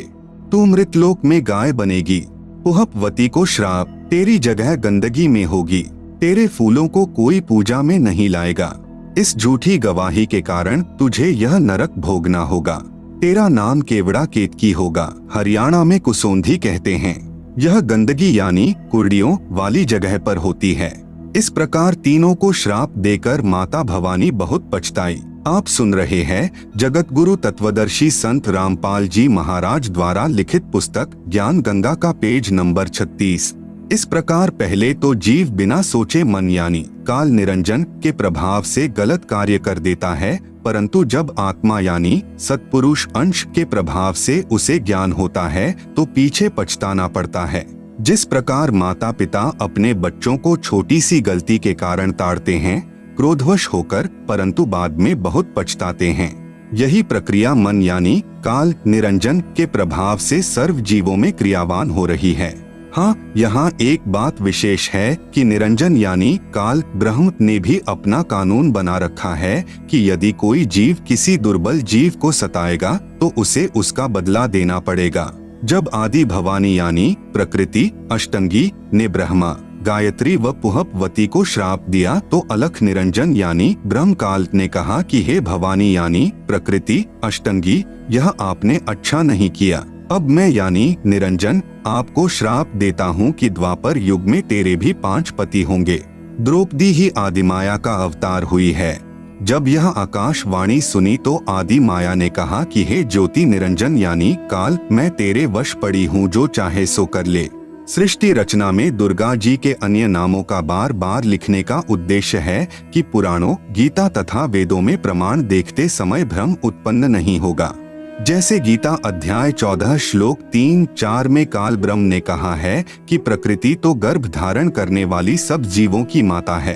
तू मृतलोक में गाय बनेगी। पुहपवती को श्राप, तेरी जगह गंदगी में होगी, तेरे फूलों को कोई पूजा में नहीं लाएगा। इस झूठी गवाही के कारण तुझे यह नरक भोगना होगा। तेरा नाम केवड़ा केतकी होगा। हरियाणा में कुसोंधी कहते हैं। यह गंदगी यानी कुर्डियों वाली जगह पर होती है। इस प्रकार तीनों को श्राप देकर माता भवानी बहुत पछताई। आप सुन रहे हैं जगत गुरु तत्वदर्शी संत रामपाल जी महाराज द्वारा लिखित पुस्तक ज्ञान गंगा का पेज नंबर 36। इस प्रकार पहले तो जीव बिना सोचे मन यानी काल निरंजन के प्रभाव से गलत कार्य कर देता है, परंतु जब आत्मा यानी सत्पुरुष अंश के प्रभाव से उसे ज्ञान होता है तो पीछे पछताना पड़ता है। जिस प्रकार माता पिता अपने बच्चों को छोटी सी गलती के कारण ताड़ते हैं क्रोधवश होकर, परंतु बाद में बहुत पछताते हैं, यही प्रक्रिया मन यानी काल निरंजन के प्रभाव से सर्व जीवों में क्रियावान हो रही है। हाँ, यहाँ एक बात विशेष है कि निरंजन यानी काल ब्रह्म ने भी अपना कानून बना रखा है कि यदि कोई जीव किसी दुर्बल जीव को सताएगा तो उसे उसका बदला देना पड़ेगा। जब आदि भवानी यानी प्रकृति अष्टंगी ने ब्रह्मा, गायत्री व पुहपवती को श्राप दिया तो अलख निरंजन यानी ब्रह्मकाल ने कहा कि हे भवानी यानी प्रकृति अष्टंगी, यह आपने अच्छा नहीं किया। अब मैं यानी निरंजन आपको श्राप देता हूँ कि द्वापर युग में तेरे भी 5 पति होंगे। द्रौपदी ही आदिमाया का अवतार हुई है। जब यह आकाशवाणी सुनी तो आदि माया ने कहा कि हे ज्योति निरंजन यानी काल, मैं तेरे वश पड़ी हूँ, जो चाहे सो कर ले। सृष्टि रचना में दुर्गा जी के अन्य नामों का बार बार लिखने का उद्देश्य है कि पुराणों, गीता तथा वेदों में प्रमाण देखते समय भ्रम उत्पन्न नहीं होगा। जैसे गीता अध्याय 14 श्लोक 3-4 में काल ब्रह्म ने कहा है कि प्रकृति तो गर्भ धारण करने वाली सब जीवों की माता है,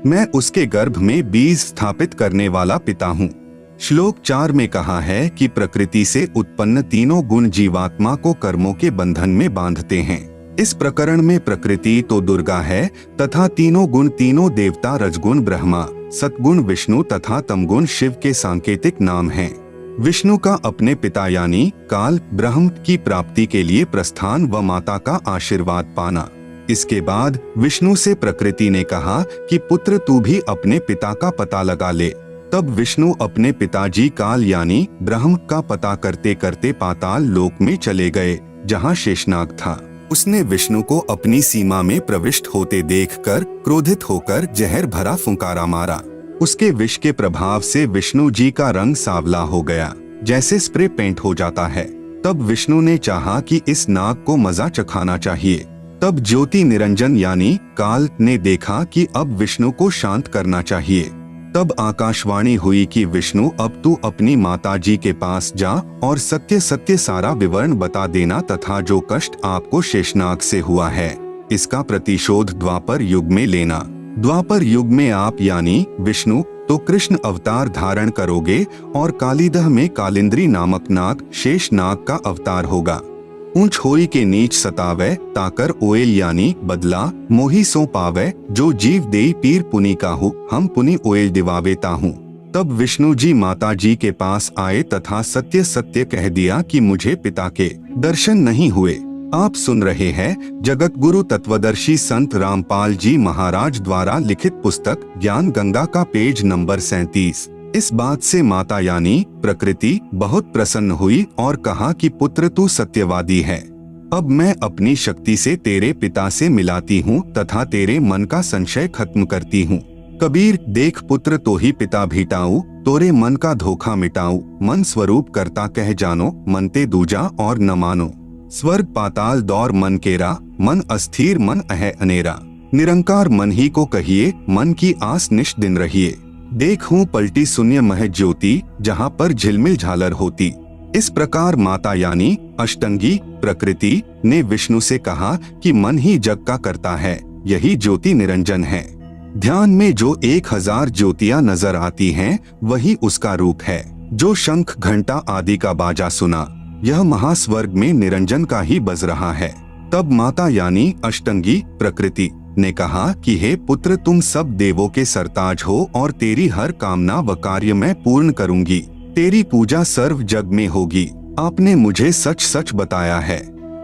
मैं उसके गर्भ में बीज स्थापित करने वाला पिता हूँ। श्लोक 4 में कहा है कि प्रकृति से उत्पन्न तीनों गुण जीवात्मा को कर्मों के बंधन में बांधते हैं। इस प्रकरण में प्रकृति तो दुर्गा है तथा तीनों गुण तीनों देवता रजगुण ब्रह्मा, सतगुण विष्णु तथा तमगुण शिव के सांकेतिक नाम हैं। विष्णु का अपने पिता यानी काल ब्रह्म की प्राप्ति के लिए प्रस्थान व माता का आशीर्वाद पाना। इसके बाद विष्णु से प्रकृति ने कहा कि पुत्र तू भी अपने पिता का पता लगा ले। तब विष्णु अपने पिताजी काल यानी ब्रह्म का पता करते करते पाताल लोक में चले गए, जहाँ शेषनाग था। उसने विष्णु को अपनी सीमा में प्रविष्ट होते देखकर क्रोधित होकर जहर भरा फुंकारा मारा। उसके विष के प्रभाव से विष्णु जी का रंग सांवला हो गया, जैसे स्प्रे पेंट हो जाता है। तब विष्णु ने चाहा कि इस नाग को मजा चखाना चाहिए। तब ज्योति निरंजन यानी काल ने देखा कि अब विष्णु को शांत करना चाहिए। तब आकाशवाणी हुई कि विष्णु, अब तू अपनी माता जी के पास जा और सत्य सत्य सारा विवरण बता देना तथा जो कष्ट आपको शेषनाग से हुआ है, इसका प्रतिशोध द्वापर युग में लेना। द्वापर युग में आप यानी विष्णु तो कृष्ण अवतार धारण करोगे और कालीदह में कालिंद्री नामक नाग शेषनाग का अवतार होगा। ऊंच होई के नीच सतावे ताकर ओएल यानी बदला मोही सो पावे, जो जीव देई पीर पुनि काहू हम पुनि ओएल दिवावेता हूँ। तब विष्णु जी माता जी के पास आए तथा सत्य सत्य कह दिया कि मुझे पिता के दर्शन नहीं हुए। आप सुन रहे हैं जगत गुरु तत्वदर्शी संत रामपाल जी महाराज द्वारा लिखित पुस्तक ज्ञान गंगा का पेज नंबर 37। इस बात से माता यानी प्रकृति बहुत प्रसन्न हुई और कहा कि पुत्र तू सत्यवादी है। अब मैं अपनी शक्ति से तेरे पिता से मिलाती हूँ तथा तेरे मन का संशय खत्म करती हूँ। कबीर देख पुत्र तो ही पिता भीटाऊ, तोरे मन का धोखा मिटाऊ। मन स्वरूप करता कह जानो, मनते दूजा और न मानो। स्वर्ग पाताल दौर मन केरा, मन अस्थिर मन अह अनेरा। निरंकार मन ही को कहिए, मन की आस निश दिन रहिए। देखूं पलटी शून्य मह ज्योति, जहाँ पर झिलमिल झालर होती। इस प्रकार माता यानी अष्टंगी प्रकृति ने विष्णु से कहा कि मन ही जग का करता है, यही ज्योति निरंजन है। ध्यान में जो 1000 ज्योतियां नजर आती हैं, वही उसका रूप है। जो शंख घंटा आदि का बाजा सुना, यह महास्वर्ग में निरंजन का ही बज रहा है। तब माता यानी अष्टंगी प्रकृति ने कहा कि हे पुत्र, तुम सब देवों के सरताज हो और तेरी हर कामना व कार्य मैं पूर्ण करूंगी। तेरी पूजा सर्व जग में होगी। आपने मुझे सच सच बताया है।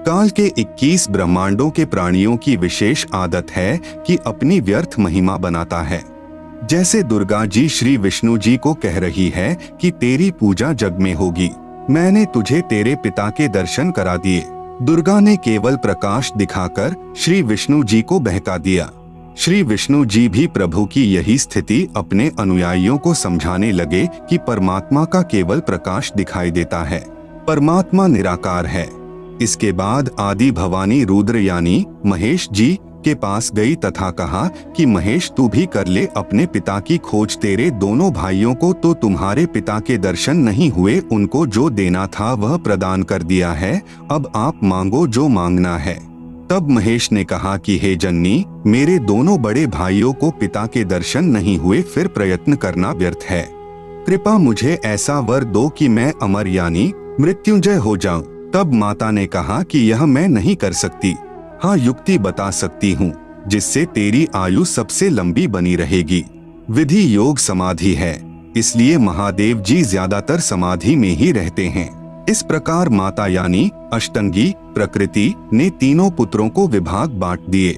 काल के 21 ब्रह्मांडों के प्राणियों की विशेष आदत है कि अपनी व्यर्थ महिमा बनाता है। जैसे दुर्गा जी श्री विष्णु जी को कह रही है कि तेरी पूजा जग में होगी। मैंने तुझे तेरे पिता के दर्शन करा दिए। दुर्गा ने केवल प्रकाश दिखाकर श्री विष्णु जी को बहका दिया। श्री विष्णु जी भी प्रभु की यही स्थिति अपने अनुयायियों को समझाने लगे कि परमात्मा का केवल प्रकाश दिखाई देता है, परमात्मा निराकार है। इसके बाद आदि भवानी रुद्र यानी महेश जी के पास गई तथा कहा कि महेश तू भी कर ले अपने पिता की खोज। तेरे दोनों भाइयों को तो तुम्हारे पिता के दर्शन नहीं हुए, उनको जो देना था वह प्रदान कर दिया है। अब आप मांगो जो मांगना है। तब महेश ने कहा कि हे जननी, मेरे दोनों बड़े भाइयों को पिता के दर्शन नहीं हुए, फिर प्रयत्न करना व्यर्थ है। कृपा मुझे ऐसा वर दो कि मैं अमर यानी मृत्युंजय हो जाऊं। तब माता ने कहा कि यह मैं नहीं कर सकती। हाँ, युक्ति बता सकती हूँ जिससे तेरी आयु सबसे लंबी बनी रहेगी। विधि योग समाधि है, इसलिए महादेव जी ज्यादातर समाधि में ही रहते हैं। इस प्रकार माता यानी अष्टंगी प्रकृति ने तीनों पुत्रों को विभाग बांट दिए।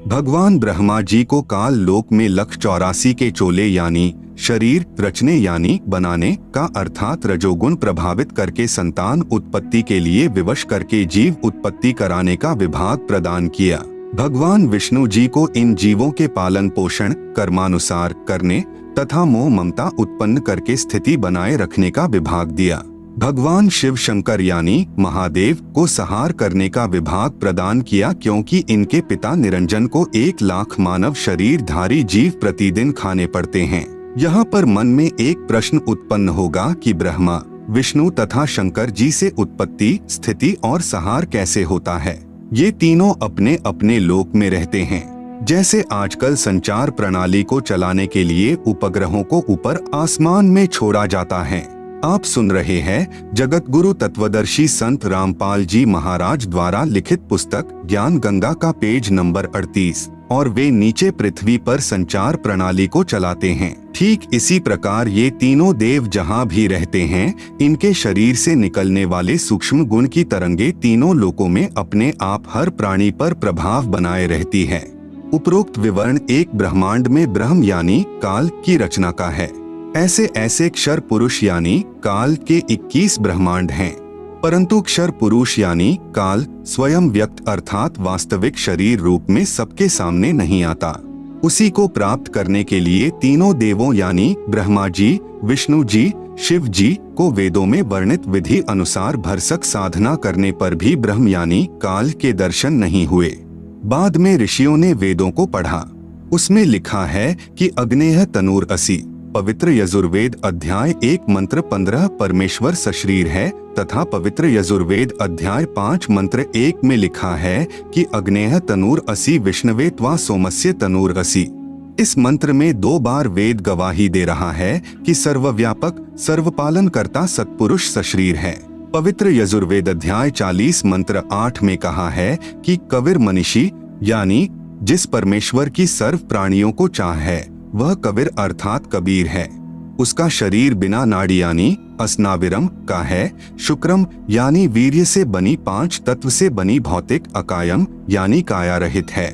भगवान ब्रह्मा जी को काल लोक में 184 के चोले यानी शरीर रचने यानी बनाने का अर्थात रजोगुण प्रभावित करके संतान उत्पत्ति के लिए विवश करके जीव उत्पत्ति कराने का विभाग प्रदान किया। भगवान विष्णु जी को इन जीवों के पालन पोषण कर्मानुसार करने तथा मोह ममता उत्पन्न करके स्थिति बनाए रखने का विभाग दिया। भगवान शिव शंकर यानी महादेव को संहार करने का विभाग प्रदान किया, क्योंकि इनके पिता निरंजन को 1 लाख मानव शरीरधारी जीव प्रतिदिन खाने पड़ते हैं। यहाँ पर मन में एक प्रश्न उत्पन्न होगा कि ब्रह्मा, विष्णु तथा शंकर जी से उत्पत्ति, स्थिति और संहार कैसे होता है। ये तीनों अपने अपने लोक में रहते हैं। जैसे आजकल संचार प्रणाली को चलाने के लिए उपग्रहों को ऊपर आसमान में छोड़ा जाता है। आप सुन रहे हैं जगत गुरु तत्वदर्शी संत रामपाल जी महाराज द्वारा लिखित पुस्तक ज्ञान गंगा का पेज नंबर 38, और वे नीचे पृथ्वी पर संचार प्रणाली को चलाते हैं। ठीक इसी प्रकार ये तीनों देव जहाँ भी रहते हैं, इनके शरीर से निकलने वाले सूक्ष्म गुण की तरंगे तीनों लोकों में अपने आप हर प्राणी पर प्रभाव बनाए रहती है। उपरोक्त विवरण एक ब्रह्मांड में ब्रह्म यानी काल की रचना का है। ऐसे ऐसे क्षर पुरुष यानी काल के 21 ब्रह्मांड हैं, परंतु क्षर पुरुष यानी काल स्वयं व्यक्त अर्थात वास्तविक शरीर रूप में सबके सामने नहीं आता। उसी को प्राप्त करने के लिए तीनों देवों यानी ब्रह्मा जी, विष्णु जी, शिव जी को वेदों में वर्णित विधि अनुसार भरसक साधना करने पर भी ब्रह्म यानी काल के दर्शन नहीं हुए। बाद में ऋषियों ने वेदों को पढ़ा। उसमें लिखा है कि अग्नेय तनूर असि, पवित्र यजुर्वेद अध्याय 1 मंत्र 15 परमेश्वर सशरीर है, तथा पवित्र यजुर्वेद अध्याय 5 मंत्र 1 में लिखा है कि अग्नेय तनूर असि विष्णवे त्वा सोमस्य तनूर असि। इस मंत्र में 2 बार वेद गवाही दे रहा है कि सर्वव्यापक सर्वपालन करता सत्पुरुष सशरीर है। पवित्र यजुर्वेद अध्याय 40 मंत्र 8 में कहा है कि कबीर मनीषी यानी जिस परमेश्वर की सर्व प्राणियों को चाह है, वह कबीर अर्थात कबीर है। उसका शरीर बिना नाड़ी यानी अस्नाविरम का है। शुक्रम यानी वीर्य से बनी 5 तत्व से बनी भौतिक अकायम यानी काया रहित है।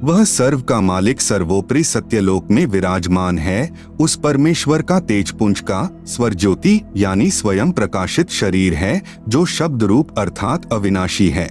वह सर्व का मालिक सर्वोपरि सत्यलोक में विराजमान है। उस परमेश्वर का तेजपुंज का स्वर ज्योति यानी स्वयं प्रकाशित शरीर है, जो शब्द रूप अर्थात अविनाशी है।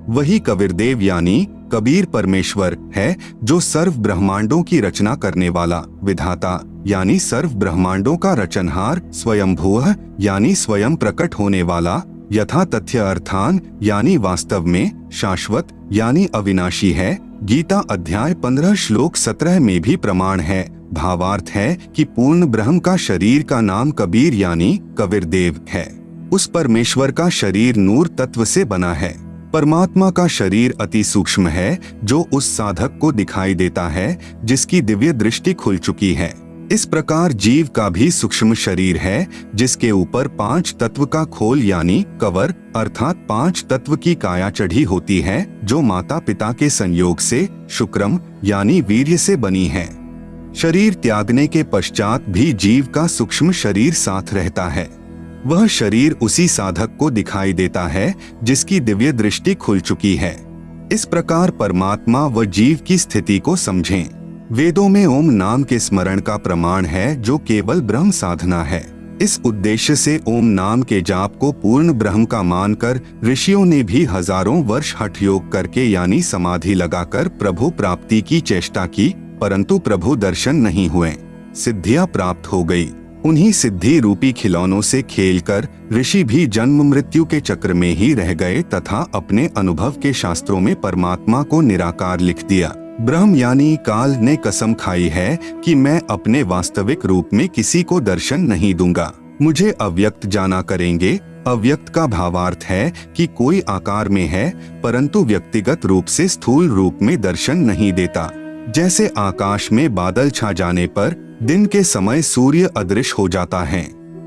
वही कबीरदेव यानी कबीर परमेश्वर है, जो सर्व ब्रह्मांडों की रचना करने वाला विधाता यानी सर्व ब्रह्मांडों का रचनहार, स्वयंभूः यानी स्वयं प्रकट होने वाला, यथा तथ्य अर्थान यानी वास्तव में, शाश्वत यानी अविनाशी है। गीता अध्याय 15 श्लोक 17 में भी प्रमाण है। भावार्थ है कि पूर्ण ब्रह्म का शरीर का नाम कबीर यानी कबीरदेव है। उस परमेश्वर का शरीर नूर तत्व से बना है। परमात्मा का शरीर अति सूक्ष्म है, जो उस साधक को दिखाई देता है जिसकी दिव्य दृष्टि खुल चुकी है। इस प्रकार जीव का भी सूक्ष्म शरीर है, जिसके ऊपर 5 तत्व का खोल यानी कवर अर्थात 5 तत्व की काया चढ़ी होती है, जो माता पिता के संयोग से शुक्रम यानी वीर्य से बनी है। शरीर त्यागने के पश्चात भी जीव का सूक्ष्म शरीर साथ रहता है। वह शरीर उसी साधक को दिखाई देता है जिसकी दिव्य दृष्टि खुल चुकी है। इस प्रकार परमात्मा व जीव की स्थिति को समझें। वेदों में ओम नाम के स्मरण का प्रमाण है, जो केवल ब्रह्म साधना है। इस उद्देश्य से ओम नाम के जाप को पूर्ण ब्रह्म का मानकर ऋषियों ने भी हजारों वर्ष हठ योग करके यानी समाधि लगाकर प्रभु प्राप्ति की चेष्टा की, परंतु प्रभु दर्शन नहीं हुए। सिद्धियां प्राप्त हो गई। उन्हीं सिद्धि रूपी खिलौनों से खेलकर ऋषि भी जन्म मृत्यु के चक्र में ही रह गए तथा अपने अनुभव के शास्त्रों में परमात्मा को निराकार लिख दिया। ब्रह्म यानी काल ने कसम खाई है कि मैं अपने वास्तविक रूप में किसी को दर्शन नहीं दूंगा, मुझे अव्यक्त जाना करेंगे। अव्यक्त का भावार्थ है कि कोई आकार में है, परंतु व्यक्तिगत रूप से स्थूल रूप में दर्शन नहीं देता। जैसे आकाश में बादल छा जाने पर दिन के समय सूर्य अदृश्य हो जाता है,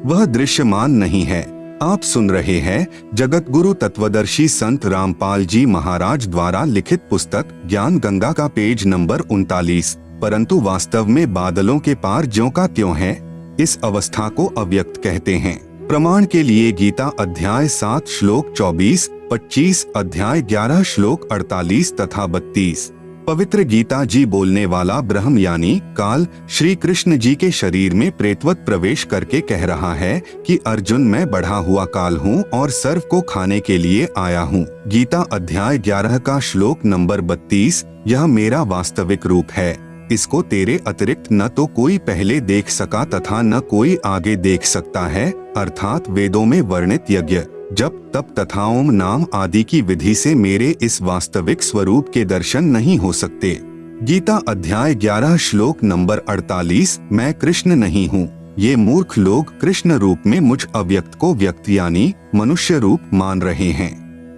वह दृश्यमान नहीं है। आप सुन रहे हैं जगत गुरु तत्वदर्शी संत रामपाल जी महाराज द्वारा लिखित पुस्तक ज्ञान गंगा का पेज नंबर 39। परंतु वास्तव में बादलों के पार ज्यों का त्यों है। इस अवस्था को अव्यक्त कहते हैं। प्रमाण के लिए गीता अध्याय 7 श्लोक 24, 25 अध्याय 11 श्लोक 48 तथा 32। पवित्र गीता जी बोलने वाला ब्रह्म यानी काल श्री कृष्ण जी के शरीर में प्रेतवत प्रवेश करके कह रहा है कि अर्जुन, मैं बढ़ा हुआ काल हूँ और सर्व को खाने के लिए आया हूँ। गीता अध्याय 11 का श्लोक नंबर 32, यह मेरा वास्तविक रूप है। इसको तेरे अतिरिक्त न तो कोई पहले देख सका तथा न कोई आगे देख सकता है, अर्थात वेदों में वर्णित यज्ञ, जप, तप तथा ओम नाम आदि की विधि से मेरे इस वास्तविक स्वरूप के दर्शन नहीं हो सकते। गीता अध्याय 11 श्लोक नंबर 48। मैं कृष्ण नहीं हूँ। ये मूर्ख लोग कृष्ण रूप में मुझ अव्यक्त को व्यक्त यानी मनुष्य रूप मान रहे हैं,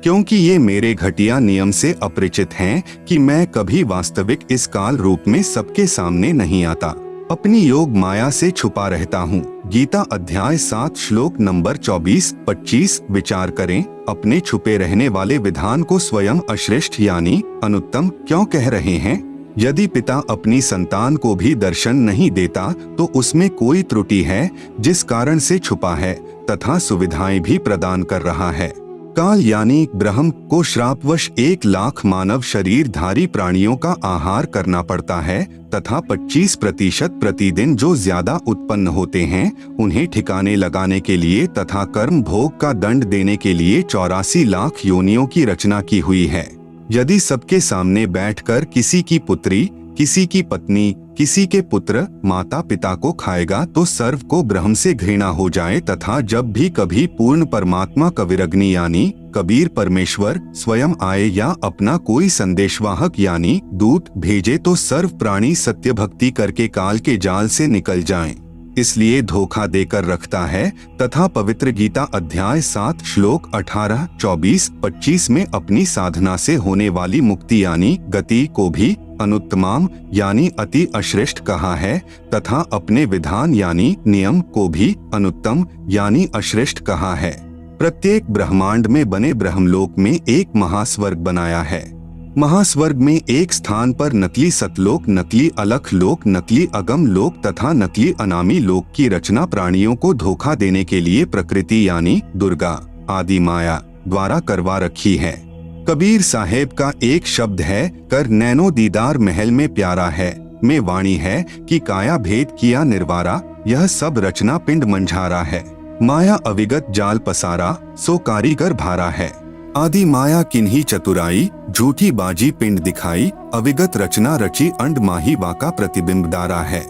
क्योंकि ये मेरे घटिया नियम से अपरिचित हैं कि मैं कभी वास्तविक इस काल रूप में सबके सामने नहीं आता, अपनी योग माया से छुपा रहता हूँ। गीता अध्याय 7 श्लोक नंबर 24-25। विचार करें, अपने छुपे रहने वाले विधान को स्वयं अश्रेष्ठ यानी अनुत्तम क्यों कह रहे हैं? यदि पिता अपनी संतान को भी दर्शन नहीं देता तो उसमें कोई त्रुटि है जिस कारण से छुपा है तथा सुविधाएं भी प्रदान कर रहा है। काल यानी ब्रह्म को श्रापवश 1 लाख मानव शरीरधारी प्राणियों का आहार करना पड़ता है तथा 25% प्रतिदिन जो ज्यादा उत्पन्न होते हैं उन्हें ठिकाने लगाने के लिए तथा कर्म भोग का दंड देने के लिए 84 लाख योनियों की रचना की हुई है। यदि सबके सामने बैठकर किसी की पुत्री, किसी की पत्नी, किसी के पुत्र माता पिता को खाएगा तो सर्व को ब्रह्म से घृणा हो जाए तथा जब भी कभी पूर्ण परमात्मा कविरग्नि यानी कबीर परमेश्वर स्वयं आए या अपना कोई संदेशवाहक यानी दूत भेजे तो सर्व प्राणी सत्य भक्ति करके काल के जाल से निकल जाएं। इसलिए धोखा देकर रखता है तथा पवित्र गीता अध्याय 7 श्लोक 18, 24, 25 में अपनी साधना से होने वाली मुक्ति यानी गति को भी अनुत्तमाम यानी अति अश्रेष्ठ कहा है तथा अपने विधान यानी नियम को भी अनुत्तम यानी अश्रेष्ठ कहा है। प्रत्येक ब्रह्मांड में बने ब्रह्मलोक में एक महास्वर्ग बनाया है। महास्वर्ग में एक स्थान पर नकली सतलोक, नकली अलख लोक, नकली अगम लोक तथा नकली अनामी लोक की रचना प्राणियों को धोखा देने के लिए प्रकृति यानी दुर्गा आदि माया द्वारा करवा रखी है। कबीर साहेब का एक शब्द है, कर नैनो दीदार महल में प्यारा है, में वाणी है कि काया भेद किया निर्वारा, यह सब रचना पिंड मंझारा है। माया अविगत जाल पसारा, सो कारीगर भारा है। आदि माया किन्ही चतुराई, झूठी बाजी पिंड दिखाई, अविगत रचना रची अंड माही वाका प्रतिबिंब दारा है।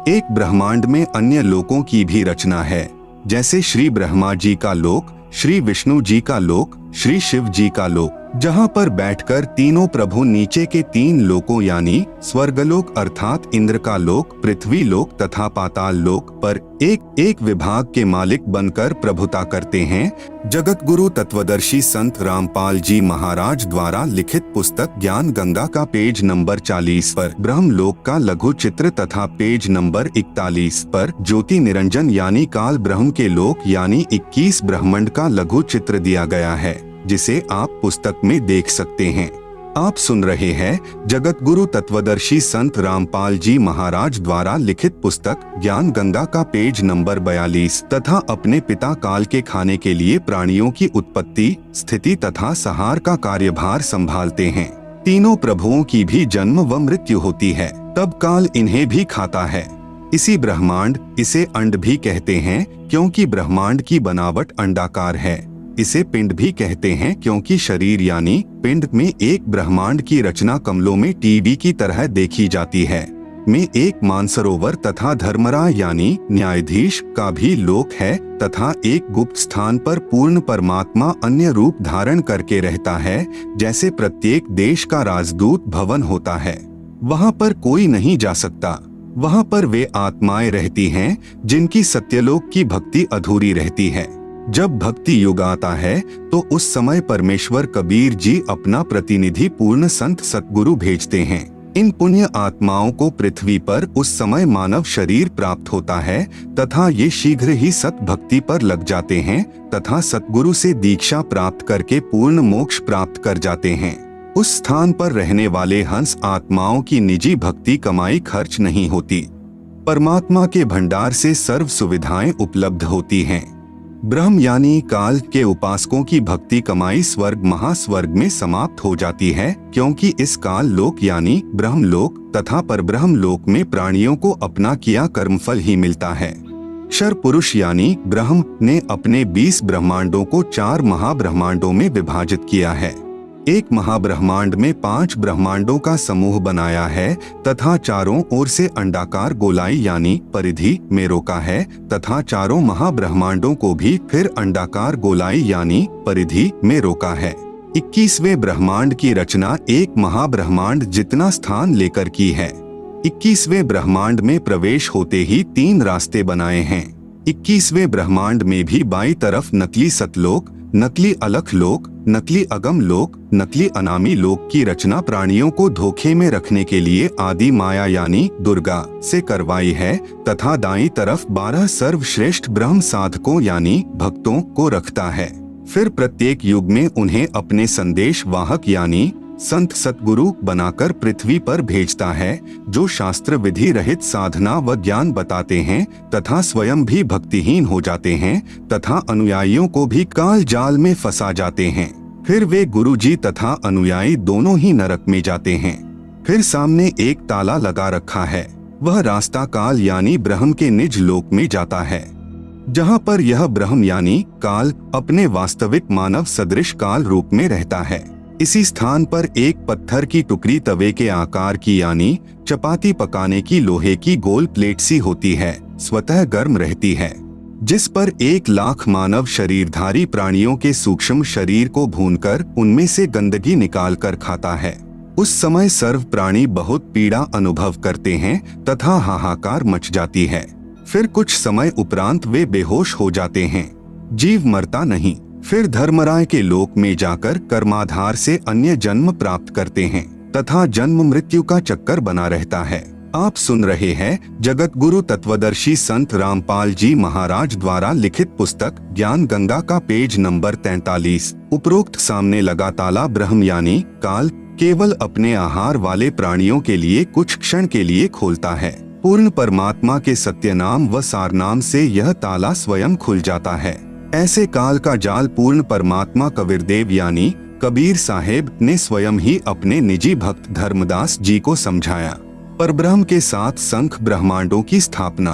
एक ब्रह्मांड में अन्य लोकों की भी रचना है, जैसे श्री ब्रह्मा जी का लोक, श्री विष्णु जी का लोक, श्री शिव जी का लोक, जहाँ पर बैठकर तीनों प्रभु नीचे के 3 लोकों यानी स्वर्गलोक अर्थात इंद्र का लोक, पृथ्वी लोक तथा पाताल लोक पर एक एक विभाग के मालिक बनकर प्रभुता करते हैं। जगत गुरु तत्वदर्शी संत रामपाल जी महाराज द्वारा लिखित पुस्तक ज्ञान गंगा का पेज नंबर 40 पर ब्रह्मलोक का लघु चित्र तथा पेज नंबर 41 पर ज्योति निरंजन यानी काल ब्रह्म के लोक यानी 21 ब्रह्मांड का लघु चित्र दिया गया है, जिसे आप पुस्तक में देख सकते हैं। आप सुन रहे हैं जगत गुरु तत्वदर्शी संत रामपाल जी महाराज द्वारा लिखित पुस्तक ज्ञान गंगा का पेज नंबर 42 तथा अपने पिता काल के खाने के लिए प्राणियों की उत्पत्ति, स्थिति तथा संहार का कार्यभार संभालते हैं। तीनों प्रभुओं की भी जन्म व मृत्यु होती है, तब काल इन्हें भी खाता है। इसी ब्रह्मांड, इसे अंड भी कहते हैं क्योंकि ब्रह्मांड की बनावट अंडाकार है। इसे पिंड भी कहते हैं क्योंकि शरीर यानी पिंड में एक ब्रह्मांड की रचना कमलों में टीवी की तरह देखी जाती है। में एक मानसरोवर तथा धर्मराय यानी न्यायाधीश का भी लोक है तथा एक गुप्त स्थान पर पूर्ण परमात्मा अन्य रूप धारण करके रहता है, जैसे प्रत्येक देश का राजदूत भवन होता है। वहाँ पर कोई नहीं जा सकता। वहाँ पर वे आत्माएं रहती हैं जिनकी सत्यलोक की भक्ति अधूरी रहती है। जब भक्ति युग आता है तो उस समय परमेश्वर कबीर जी अपना प्रतिनिधि पूर्ण संत सतगुरु भेजते हैं। इन पुण्य आत्माओं को पृथ्वी पर उस समय मानव शरीर प्राप्त होता है तथा ये शीघ्र ही सत भक्ति पर लग जाते हैं तथा सतगुरु से दीक्षा प्राप्त करके पूर्ण मोक्ष प्राप्त कर जाते हैं। उस स्थान पर रहने वाले हंस आत्माओं की निजी भक्ति कमाई खर्च नहीं होती। परमात्मा के भंडार से सर्व सुविधाएं उपलब्ध होती हैं। ब्रह्म यानी काल के उपासकों की भक्ति कमाई स्वर्ग महास्वर्ग में समाप्त हो जाती है, क्योंकि इस काल लोक यानी ब्रह्मलोक तथा परब्रह्म लोक में प्राणियों को अपना किया कर्मफल ही मिलता है। क्षर पुरुष यानी ब्रह्म ने अपने 20 ब्रह्मांडों को 4 महाब्रह्मांडों में विभाजित किया है। एक महाब्रह्मांड में 5 ब्रह्मांडों का समूह बनाया है तथा चारों ओर से अंडाकार गोलाई यानी परिधि में रोका है तथा चारों महाब्रह्मांडों को भी फिर अंडाकार गोलाई यानी परिधि में रोका है। 21वें ब्रह्मांड की रचना एक महाब्रह्मांड जितना स्थान लेकर की है। 21वें ब्रह्मांड में प्रवेश होते ही 3 रास्ते बनाए हैं। 21वें ब्रह्मांड में भी बाईं तरफ नकली सतलोक, नकली अलख लोक, नकली अगम लोक, नकली अनामी लोक की रचना प्राणियों को धोखे में रखने के लिए आदि माया यानी दुर्गा से करवाई है तथा दाईं तरफ 12 सर्वश्रेष्ठ ब्रह्म साधकों यानी भक्तों को रखता है। फिर प्रत्येक युग में उन्हें अपने संदेश वाहक यानी संत सतगुरु बनाकर पृथ्वी पर भेजता है, जो शास्त्र विधि रहित साधना व ज्ञान बताते हैं तथा स्वयं भी भक्तिहीन हो जाते हैं तथा अनुयायियों को भी काल जाल में फंसा जाते हैं। फिर वे गुरुजी तथा अनुयायी दोनों ही नरक में जाते हैं। फिर सामने एक ताला लगा रखा है, वह रास्ता काल यानी ब्रह्म के निज लोक में जाता है, जहाँ पर यह ब्रह्म यानी काल अपने वास्तविक मानव सदृश काल रूप में रहता है। इसी स्थान पर एक पत्थर की टुकड़ी तवे के आकार की यानी चपाती पकाने की लोहे की गोल प्लेट सी होती है, स्वतः गर्म रहती है, जिस पर 1 लाख मानव शरीरधारी प्राणियों के सूक्ष्म शरीर को भूनकर उनमें से गंदगी निकालकर खाता है। उस समय सर्व प्राणी बहुत पीड़ा अनुभव करते हैं तथा हाहाकार मच जाती है। फिर कुछ समय उपरांत वे बेहोश हो जाते हैं। जीव मरता नहीं। फिर धर्मराय के लोक में जाकर कर्माधार से अन्य जन्म प्राप्त करते हैं तथा जन्म मृत्यु का चक्कर बना रहता है। आप सुन रहे हैं जगत गुरु तत्वदर्शी संत रामपाल जी महाराज द्वारा लिखित पुस्तक ज्ञान गंगा का पेज नंबर 43। उपरोक्त सामने लगा ताला ब्रह्म यानी काल केवल अपने आहार वाले प्राणियों के लिए कुछ क्षण के लिए खोलता है। पूर्ण परमात्मा के सत्य नाम व सार नाम से यह ताला स्वयं खुल जाता है। ऐसे काल का जाल पूर्ण परमात्मा कबीरदेव यानी कबीर साहेब ने स्वयं ही अपने निजी भक्त धर्मदास जी को समझाया। परब्रह्म के साथ संख ब्रह्मांडों की स्थापना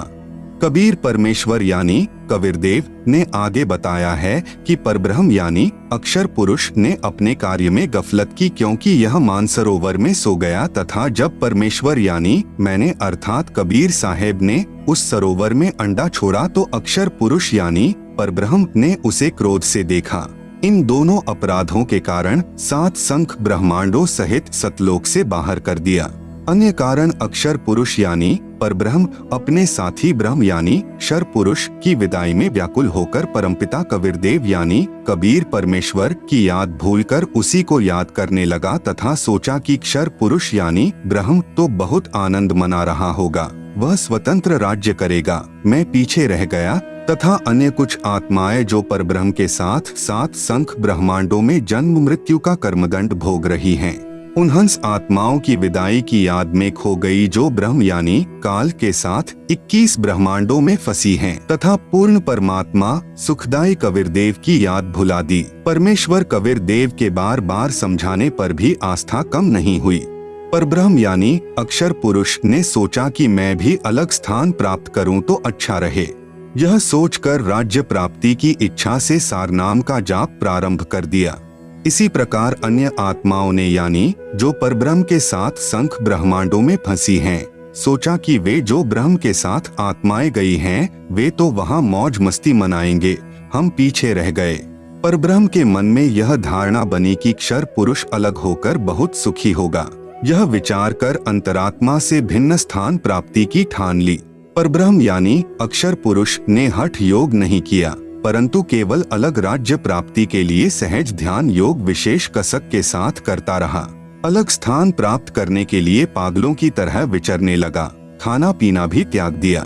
कबीर परमेश्वर यानी कबीरदेव ने आगे बताया है कि परब्रह्म यानी अक्षर पुरुष ने अपने कार्य में गफलत की, क्योंकि यह मानसरोवर में सो गया तथा जब परमेश्वर यानी मैंने अर्थात कबीर साहेब ने उस सरोवर में अंडा छोड़ा तो अक्षर पुरुष यानी परब्रह्म ने उसे क्रोध से देखा। इन दोनों अपराधों के कारण 7 संख ब्रह्मांडों सहित सतलोक से बाहर कर दिया। अन्य कारण अक्षर पुरुष यानी परब्रह्म अपने साथी ब्रह्म यानी शर पुरुष की विदाई में व्याकुल होकर परमपिता कबीरदेव यानी कबीर परमेश्वर की याद भूलकर उसी को याद करने लगा तथा सोचा कि क्षर पुरुष यानी ब्रह्म तो बहुत आनंद मना रहा होगा, वह स्वतंत्र राज्य करेगा, मैं पीछे रह गया। तथा अन्य कुछ आत्माएं जो परब्रह्म के साथ 7 संख ब्रह्मांडों में जन्म मृत्यु का कर्मदंड भोग रही हैं, उन हंस आत्माओं की विदाई की याद में खो गई जो ब्रह्म यानी काल के साथ 21 ब्रह्मांडों में फंसी हैं तथा पूर्ण परमात्मा सुखदाई कबीरदेव की याद भुला दी। परमेश्वर कबीरदेव के बार बार समझाने पर भी आस्था कम नहीं हुई। परब्रह्म यानी अक्षर पुरुष ने सोचा कि मैं भी अलग स्थान प्राप्त करूं तो अच्छा रहे। यह सोचकर राज्य प्राप्ति की इच्छा से सारनाम का जाप प्रारंभ कर दिया। इसी प्रकार अन्य आत्माओं ने यानी जो परब्रह्म के साथ संख ब्रह्मांडों में फंसी हैं, सोचा कि वे जो ब्रह्म के साथ आत्माएं गई हैं, वे तो वहां मौज मस्ती मनाएंगे, हम पीछे रह गए। परब्रह्म के मन में यह धारणा बनी कि क्षर पुरुष अलग होकर बहुत सुखी होगा। यह विचार कर अंतरात्मा से भिन्न स्थान प्राप्ति की ठान ली। परब्रह्म यानी अक्षर पुरुष ने हठ योग नहीं किया, परंतु केवल अलग राज्य प्राप्ति के लिए सहज ध्यान योग विशेष कसक के साथ करता रहा। अलग स्थान प्राप्त करने के लिए पागलों की तरह विचरने लगा, खाना पीना भी त्याग दिया।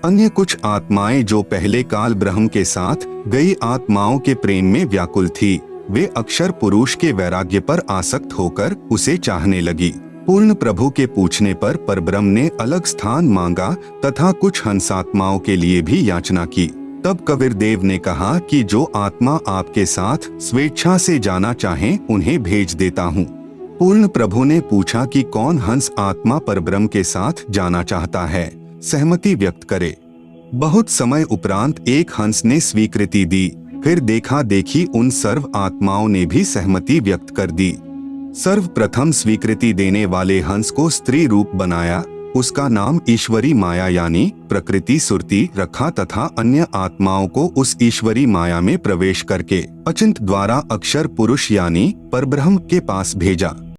अन्य कुछ आत्माएं जो पहले काल ब्रह्म के साथ गई आत्माओं के प्रेम में व्याकुल थी, वे अक्षर पुरुष के वैराग्य पर आसक्त होकर उसे चाहने लगी। पूर्ण प्रभु के पूछने पर परब्रह्म ने अलग स्थान मांगा तथा कुछ हंसात्माओं के लिए भी याचना की। तब कबीरदेव ने कहा कि जो आत्मा आपके साथ स्वेच्छा से जाना चाहें उन्हें भेज देता हूँ। पूर्ण प्रभु ने पूछा कि कौन हंस आत्मा परब्रह्म के साथ जाना चाहता है, सहमति व्यक्त करे। बहुत समय उपरांत एक हंस ने स्वीकृति दी। फिर देखा देखी उन सर्व आत्माओं ने भी सहमति व्यक्त कर दी। सर्वप्रथम स्वीकृति देने वाले हंस को स्त्री रूप बनाया, उसका नाम ईश्वरी माया यानी प्रकृति सुरती रखा तथा अन्य आत्माओं को उस ईश्वरी माया में प्रवेश करके अचिंत द्वारा अक्षर पुरुष यानी परब्रह्म के पास भेजा।